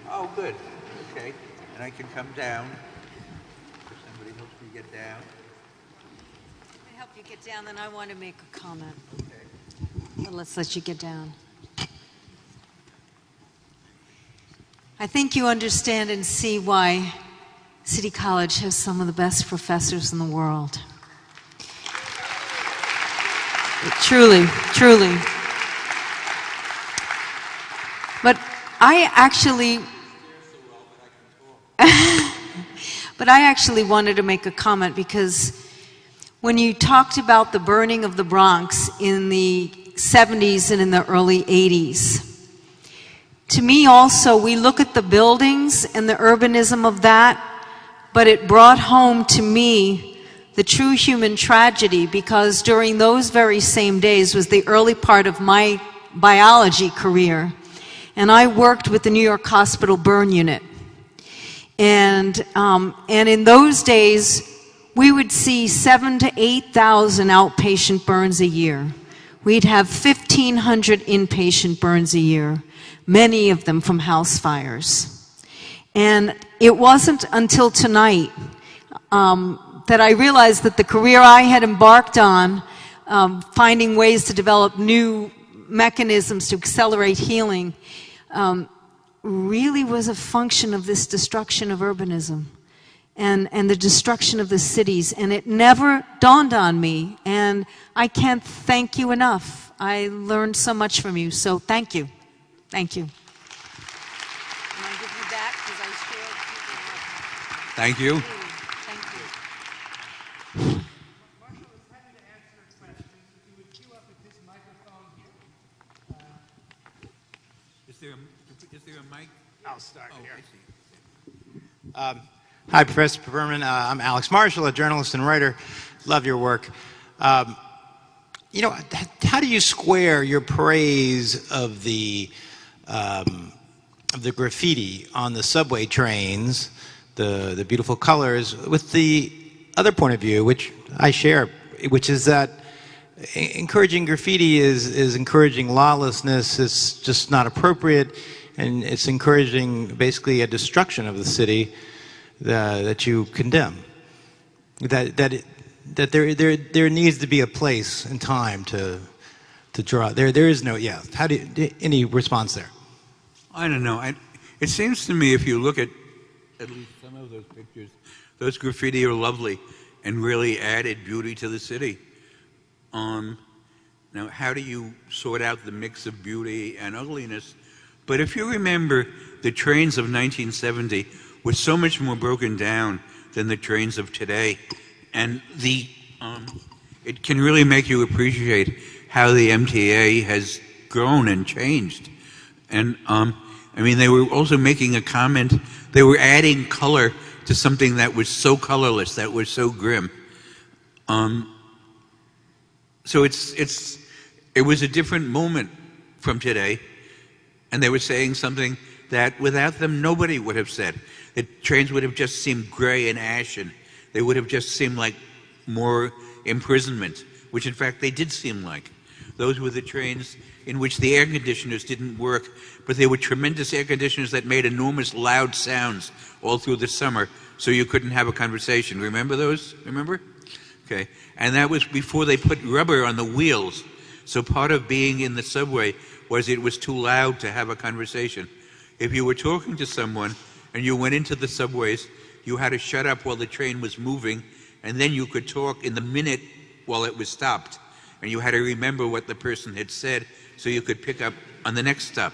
Oh, good. Okay. And I can come down. If somebody helps me get down. I help you get down, then I want to make a comment. But let's let you get down. I think you understand and see why City College has some of the best professors in the world. Truly, truly. But I actually, but I actually wanted to make a comment because when you talked about the burning of the Bronx in the 70s and in the early 80s, to me also, we look at the buildings and the urbanism of that, but it brought home to me the true human tragedy, because during those very same days was the early part of my biology career. And I worked with the New York Hospital Burn Unit. And in those days, we would see 7,000 to 8,000 outpatient burns a year. We'd have 1,500 inpatient burns a year, many of them from house fires. And it wasn't until tonight that I realized that the career I had embarked on, finding ways to develop new mechanisms to accelerate healing, really was a function of this destruction of urbanism and the destruction of the cities. And it never dawned on me. And I can't thank you enough. I learned so much from you. So thank you. Thank you. And I give you that because I shared. Thank you. Thank you. Marshall is happy to answer questions. If you would queue up at this microphone here. Is there a mic? I'll start Oh, here. I see. Hi, Professor Berman. I'm Alex Marshall, a journalist and writer. Love your work. You know, how do you square your praise of the graffiti on the subway trains, the beautiful colors, with the other point of view, which I share, which is that encouraging graffiti is encouraging lawlessness. It's just not appropriate, and it's encouraging basically a destruction of the city that you condemn. That there needs to be a place and time to draw. There is no, yeah. How do you, any response there? I don't know. It seems to me if you look at least some of those pictures, those graffiti are lovely and really added beauty to the city. Now, how do you sort out the mix of beauty and ugliness? But if you remember, the trains of 1970 were so much more broken down than the trains of today. And it can really make you appreciate how the MTA has grown and changed. And I mean, they were also making a comment, they were adding color to something that was so colorless, that was so grim. So it was a different moment from today, and they were saying something that without them nobody would have said. The trains would have just seemed gray and ashen. They would have just seemed like more imprisonment, which in fact they did seem like. Those were the trains in which the air conditioners didn't work, but they were tremendous air conditioners that made enormous loud sounds all through the summer, so you couldn't have a conversation. Remember those? Remember? Okay. And that was before they put rubber on the wheels. So part of being in the subway was it was too loud to have a conversation. If you were talking to someone and you went into the subways, you had to shut up while the train was moving, and then you could talk in the minute while it was stopped. And you had to remember what the person had said so you could pick up on the next stop.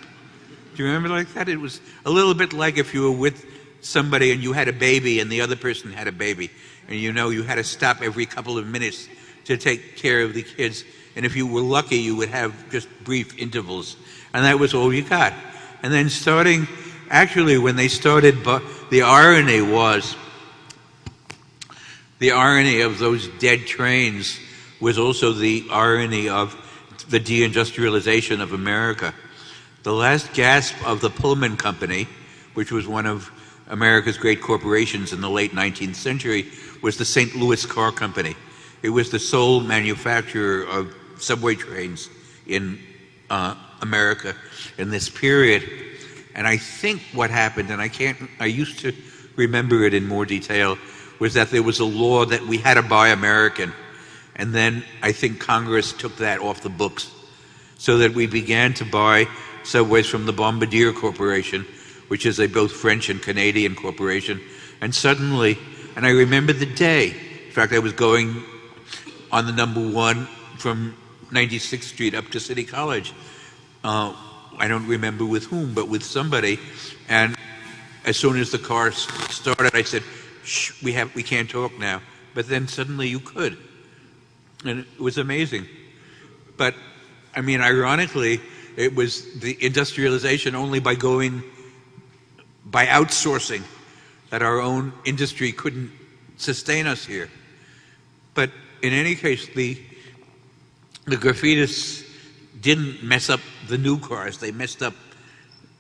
Do you remember like that? It was a little bit like if you were with somebody and you had a baby and the other person had a baby. And you know you had to stop every couple of minutes to take care of the kids. And if you were lucky, you would have just brief intervals. And that was all you got. And then actually when they started, the irony of those dead trains was also the irony of the deindustrialization of America. The last gasp of the Pullman Company, which was one of America's great corporations in the late 19th century, was the St. Louis Car Company. It was the sole manufacturer of subway trains in America in this period. And I think what happened, and I used to remember it in more detail, was that there was a law that we had to buy American. And then I think Congress took that off the books so that we began to buy subways from the Bombardier Corporation, which is a both French and Canadian corporation. And suddenly, and I remember the day, in fact, I was going on the number 1 from 96th Street up to City College I don't remember with whom, but with somebody. And as soon as the car started, I said, "Shh, we can't talk now." But then suddenly you could, and it was amazing. But I mean, ironically, it was the industrialization only by outsourcing that our own industry couldn't sustain us here. But in any case, the graffitists didn't mess up the new cars. They messed up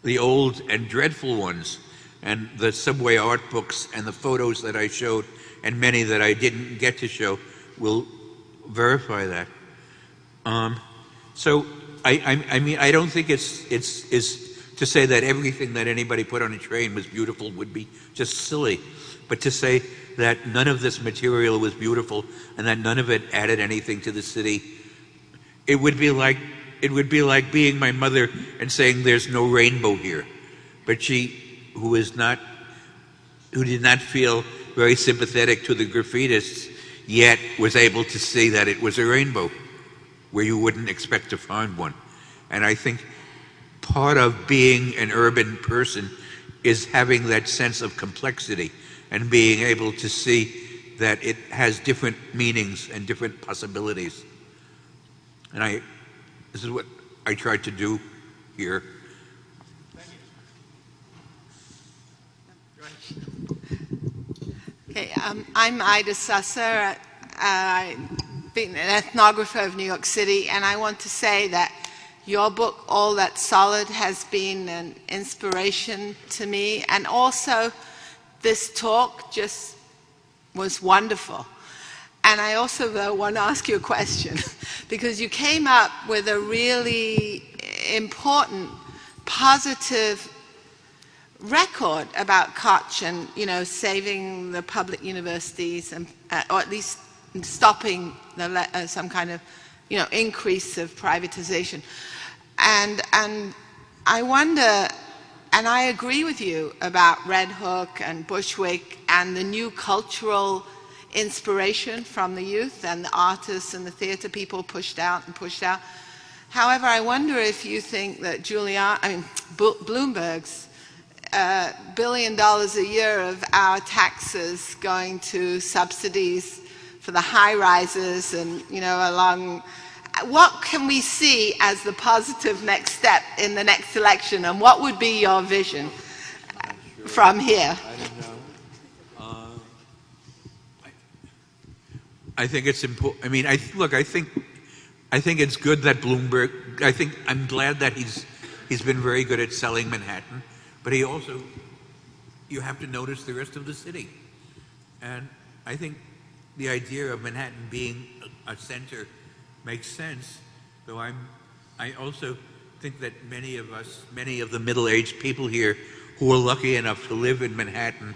the old and dreadful ones. And the subway art books and the photos that I showed, and many that I didn't get to show, will verify that. So I mean, I don't think it's to say that everything that anybody put on a train was beautiful would be just silly, but to say that none of this material was beautiful and that none of it added anything to the city, it would be like being my mother and saying there's no rainbow here. But she, who did not feel very sympathetic to the graffitists, yet was able to see that it was a rainbow where you wouldn't expect to find one. And I think part of being an urban person is having that sense of complexity and being able to see that it has different meanings and different possibilities. And this is what I tried to do here. Okay, I'm Ida Susser. I've been an ethnographer of New York City, and I want to say that your book, All That's Solid, has been an inspiration to me, and also this talk just was wonderful. And I also, though, want to ask you a question, because you came up with a really important, positive record about Koch and, saving the public universities, and, or at least stopping some kind of, increase of privatization. And I wonder, and I agree with you about Red Hook and Bushwick and the new cultural inspiration from the youth and the artists and the theater people pushed out. However, I wonder if you think that Bloomberg's $1 billion a year of our taxes going to subsidies for the high rises and, along, what can we see as the positive next step in the next election, and what would be your vision from here? I don't know. I think it's important. I mean, I think it's good that Bloomberg. I'm glad that he's been very good at selling Manhattan, but you have to notice the rest of the city, and I think the idea of Manhattan being a center makes sense. Though I also think that many of the middle-aged people here who were lucky enough to live in Manhattan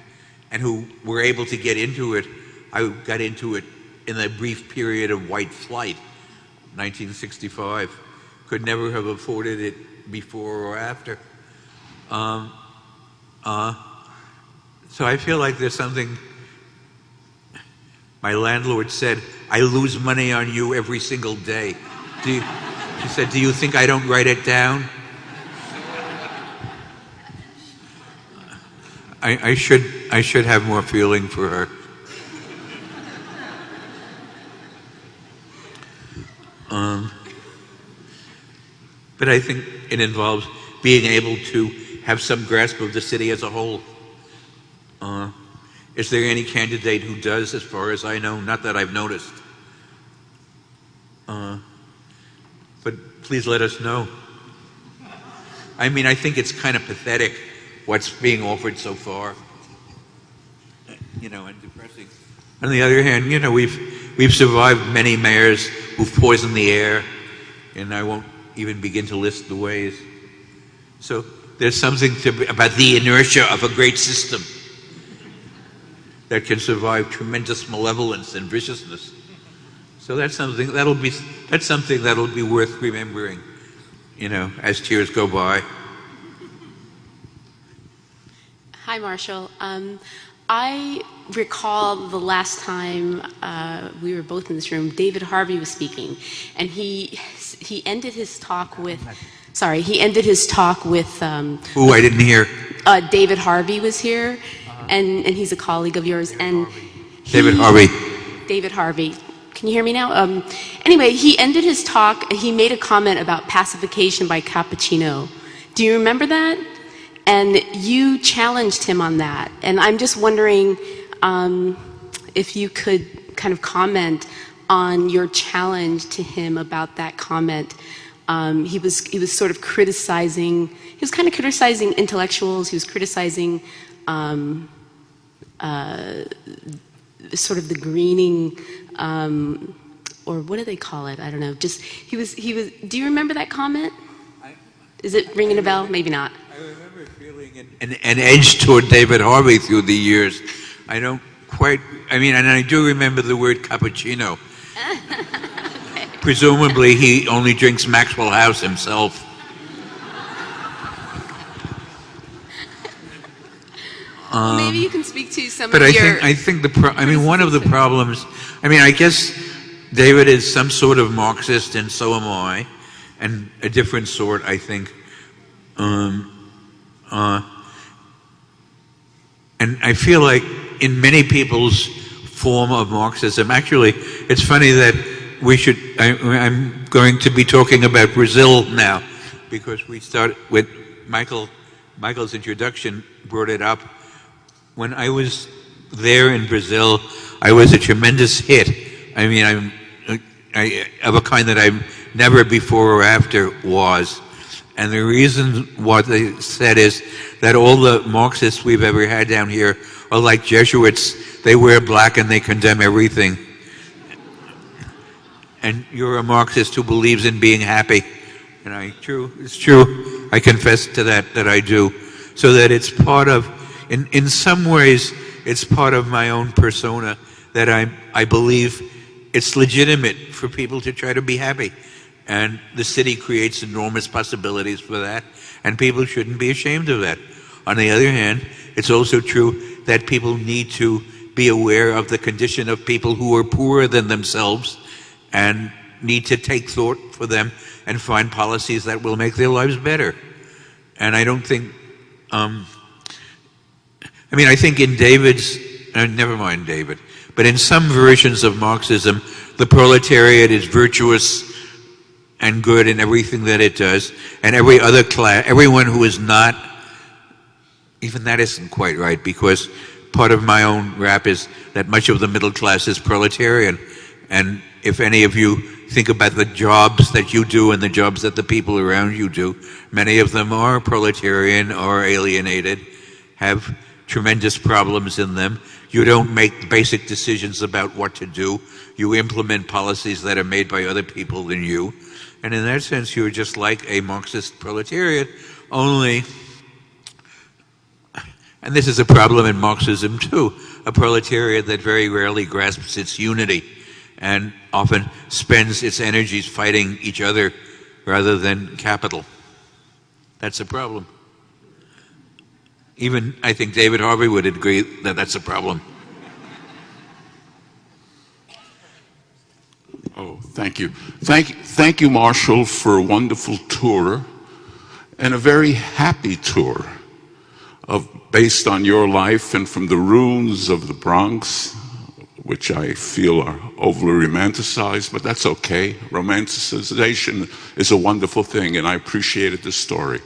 and who were able to get into it, I got into it in the brief period of white flight, 1965. Could never have afforded it before or after. So I feel like there's something. My landlord said, "I lose money on you every single day." She said, "Do you think I don't write it down?" I should have more feeling for her. But I think it involves being able to have some grasp of the city as a whole. Is there any candidate who does, as far as I know? Not that I've noticed. But please let us know. I mean, I think it's kind of pathetic what's being offered so far, and depressing. On the other hand, we've survived many mayors who've poisoned the air, and I won't even begin to list the ways. So there's something about the inertia of a great system that can survive tremendous malevolence and viciousness. So that's something that'll be worth remembering, as years go by. Hi, Marshall. I recall the last time we were both in this room, David Harvey was speaking, and he ended his talk with sorry, he ended his talk with Ooh, I didn't hear. David Harvey was here, and he's a colleague of yours. And David Harvey. David Harvey. Can you hear me now? Anyway, he ended his talk, he made a comment about pacification by Cappuccino. Do you remember that? And you challenged him on that. And I'm just wondering if you could kind of comment on your challenge to him about that comment. He was sort of criticizing, he was kind of criticizing intellectuals, he was criticizing sort of the greening, or what do they call it? I don't know. Just, he was, do you remember that comment? Is it ringing a bell? Maybe not. I remember feeling an edge toward David Harvey through the years. I don't quite, I mean, and I do remember the word cappuccino. Okay. Presumably he only drinks Maxwell House himself. Maybe you can speak to some But of I your... think one of the problems, I mean, I guess David is some sort of Marxist, and so am I, and a different sort, I think. And I feel like in many people's form of Marxism, actually, it's funny that I'm going to be talking about Brazil now, because we start with Michael's introduction brought it up. When I was there in Brazil, I was a tremendous hit. I mean, I of a kind that I've never before or after was. And the reason what they said is that all the Marxists we've ever had down here are like Jesuits. They wear black and they condemn everything. And you're a Marxist who believes in being happy. And it's true. I confess to that I do. So that it's part of, in some ways, it's part of my own persona that I believe it's legitimate for people to try to be happy. And the city creates enormous possibilities for that, and people shouldn't be ashamed of that. On the other hand, it's also true that people need to be aware of the condition of people who are poorer than themselves and need to take thought for them and find policies that will make their lives better. And I don't think, I think in David's, never mind David, but in some versions of Marxism, the proletariat is virtuous and good in everything that it does, and every other class, everyone who is not, even that isn't quite right, because part of my own rap is that much of the middle class is proletarian. And if any of you think about the jobs that you do and the jobs that the people around you do, many of them are proletarian or alienated, have tremendous problems in them. You don't make basic decisions about what to do. You implement policies that are made by other people than you. And in that sense, you're just like a Marxist proletariat, only, and this is a problem in Marxism too, a proletariat that very rarely grasps its unity and often spends its energies fighting each other rather than capital. That's a problem. Even, I think David Harvey would agree that that's a problem. Oh, thank you. Thank you, Marshall, for a wonderful tour and a very happy tour based on your life and from the ruins of the Bronx, which I feel are overly romanticized, but that's okay. Romanticization is a wonderful thing, and I appreciated the story.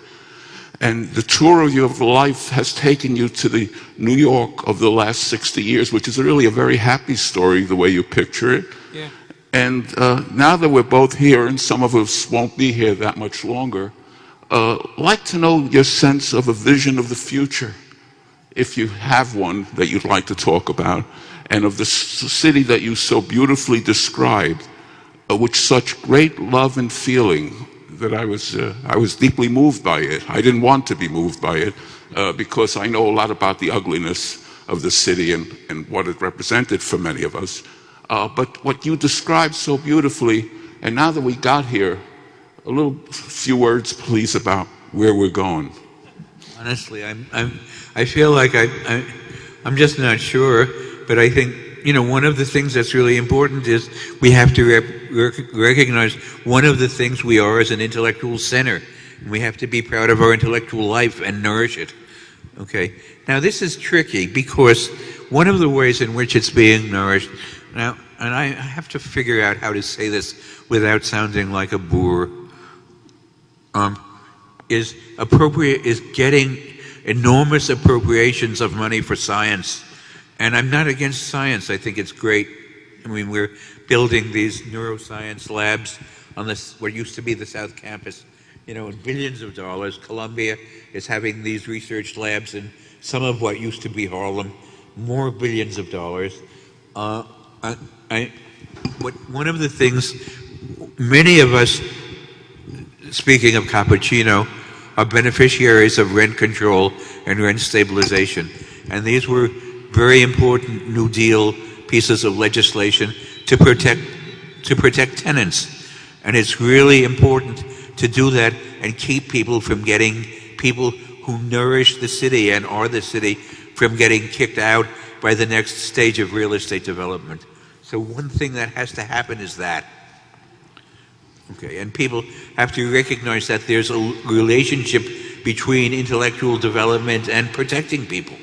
And the tour of your life has taken you to the New York of the last 60 years, which is really a very happy story, the way you picture it. Yeah. And now that we're both here, and some of us won't be here that much longer, I'd like to know your sense of a vision of the future, if you have one that you'd like to talk about, and of the city that you so beautifully described, with such great love and feeling that I was deeply moved by it. I didn't want to be moved by it because I know a lot about the ugliness of the city and what it represented for many of us. But what you described so beautifully, and now that we got here, a few words, please, about where we're going. Honestly, I feel like I'm just not sure, but I think, one of the things that's really important is we have to recognize one of the things we are as an intellectual center. We have to be proud of our intellectual life and nourish it. Okay. Now this is tricky because one of the ways in which it's being nourished now, and I have to figure out how to say this without sounding like a boor, is getting enormous appropriations of money for science. And I'm not against science. I think it's great. I mean, we're building these neuroscience labs on this, what used to be the South Campus, in billions of dollars. Columbia is having these research labs in some of what used to be Harlem, more billions of dollars. One of the things, many of us, speaking of Cappuccino, are beneficiaries of rent control and rent stabilization. And these were very important New Deal pieces of legislation to protect tenants. And it's really important to do that and keep people from getting, people who nourish the city and are the city, from getting kicked out by the next stage of real estate development. So one thing that has to happen is that. Okay, and people have to recognize that there's a relationship between intellectual development and protecting people.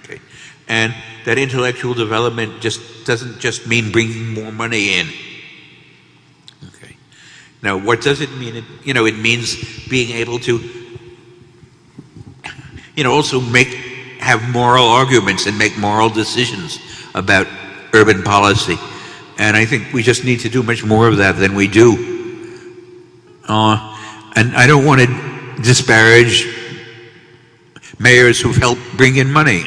Okay, and that intellectual development doesn't just mean bringing more money in. Okay, now what does it mean? It means being able to, also have moral arguments and make moral decisions about urban policy. And I think we just need to do much more of that than we do. And I don't want to disparage mayors who've helped bring in money,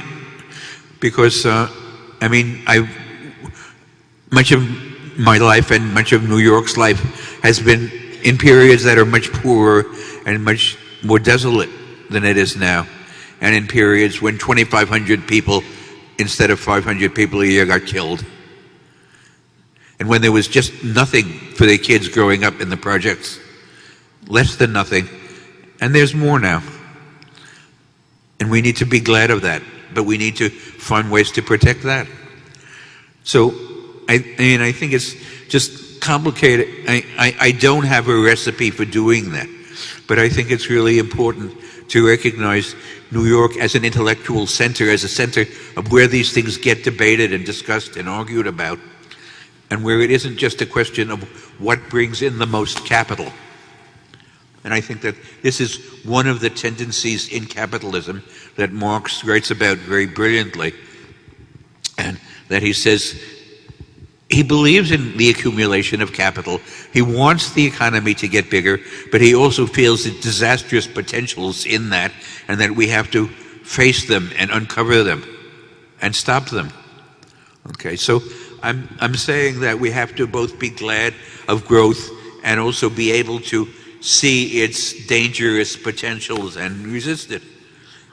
because much of my life and much of New York's life has been in periods that are much poorer and much more desolate than it is now, and in periods when 2,500 people instead of 500 people a year got killed. And when there was just nothing for the kids growing up in the projects, less than nothing, and there's more now. And we need to be glad of that, but we need to find ways to protect that. So, I think it's just complicated. I don't have a recipe for doing that, but I think it's really important to recognize New York as an intellectual center, as a center of where these things get debated and discussed and argued about, and where it isn't just a question of what brings in the most capital. And I think that this is one of the tendencies in capitalism that Marx writes about very brilliantly, and that he says he believes in the accumulation of capital. He wants the economy to get bigger, but he also feels the disastrous potentials in that, and that we have to face them and uncover them and stop them. Okay, so I'm saying that we have to both be glad of growth and also be able to see its dangerous potentials and resist it.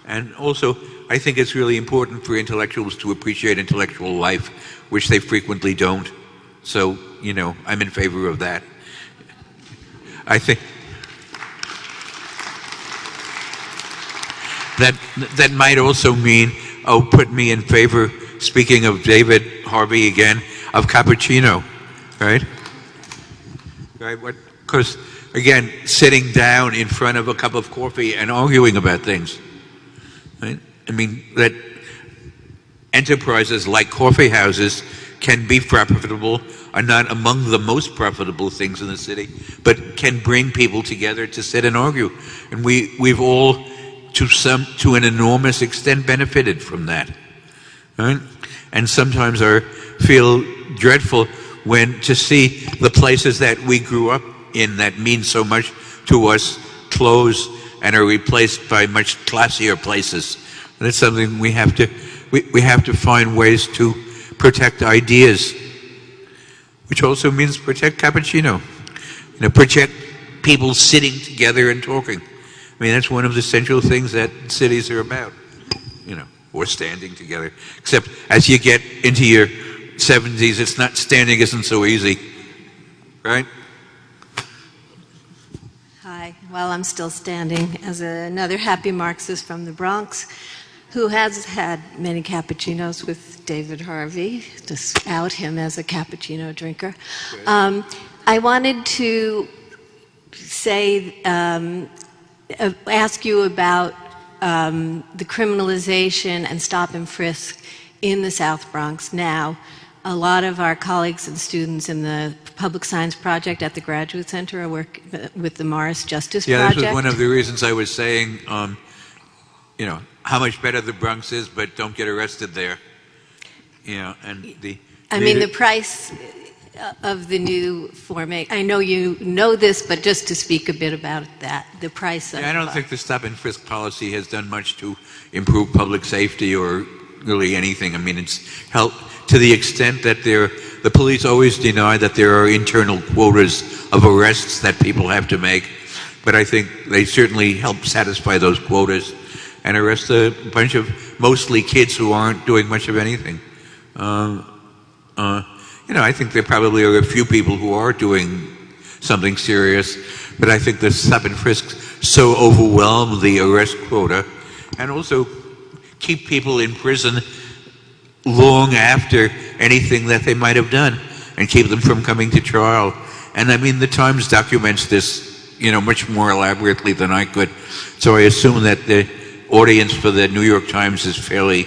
And also, I think it's really important for intellectuals to appreciate intellectual life, which they frequently don't. So, I'm in favor of that. I think that might also mean, put me in favor, speaking of David Harvey again, of Cappuccino, right? Right, because again, sitting down in front of a cup of coffee and arguing about things, right? That enterprises like coffee houses can be profitable, are not among the most profitable things in the city, but can bring people together to sit and argue. And we've all, to an enormous extent, benefited from that, right? And sometimes I feel dreadful to see the places that we grew up in that mean so much to us close and are replaced by much classier places. And it's something we have to find ways to protect ideas, which also means protect Cappuccino. Protect people sitting together and talking. That's one of the central things that cities are about, or standing together. Except as you get into your 70s, standing isn't so easy, right? Hi, well, I'm still standing as another happy Marxist from the Bronx who has had many cappuccinos with David Harvey, to out him as a cappuccino drinker. I wanted to ask you about the criminalization and stop and frisk in the South Bronx now. A lot of our colleagues and students in the Public Science Project at the Graduate Center are working with the Morris Justice Project. This was one of the reasons I was saying, how much better the Bronx is, but don't get arrested there. The price of the new formation, I know you know this, but just to speak a bit about that, the price of... I don't think the stop and frisk policy has done much to improve public safety or really anything. I mean, it's helped to the extent that the police always deny that there are internal quotas of arrests that people have to make, but I think they certainly help satisfy those quotas and arrest a bunch of mostly kids who aren't doing much of anything. I think there probably are a few people who are doing something serious, but I think the stop and frisk so overwhelm the arrest quota and also keep people in prison long after anything that they might have done and keep them from coming to trial. And I mean, the Times documents this, much more elaborately than I could. So I assume that the audience for the New York Times is fairly,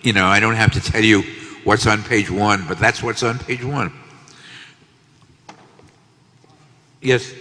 I don't have to tell you what's on page 1, but that's what's on page 1. Yes?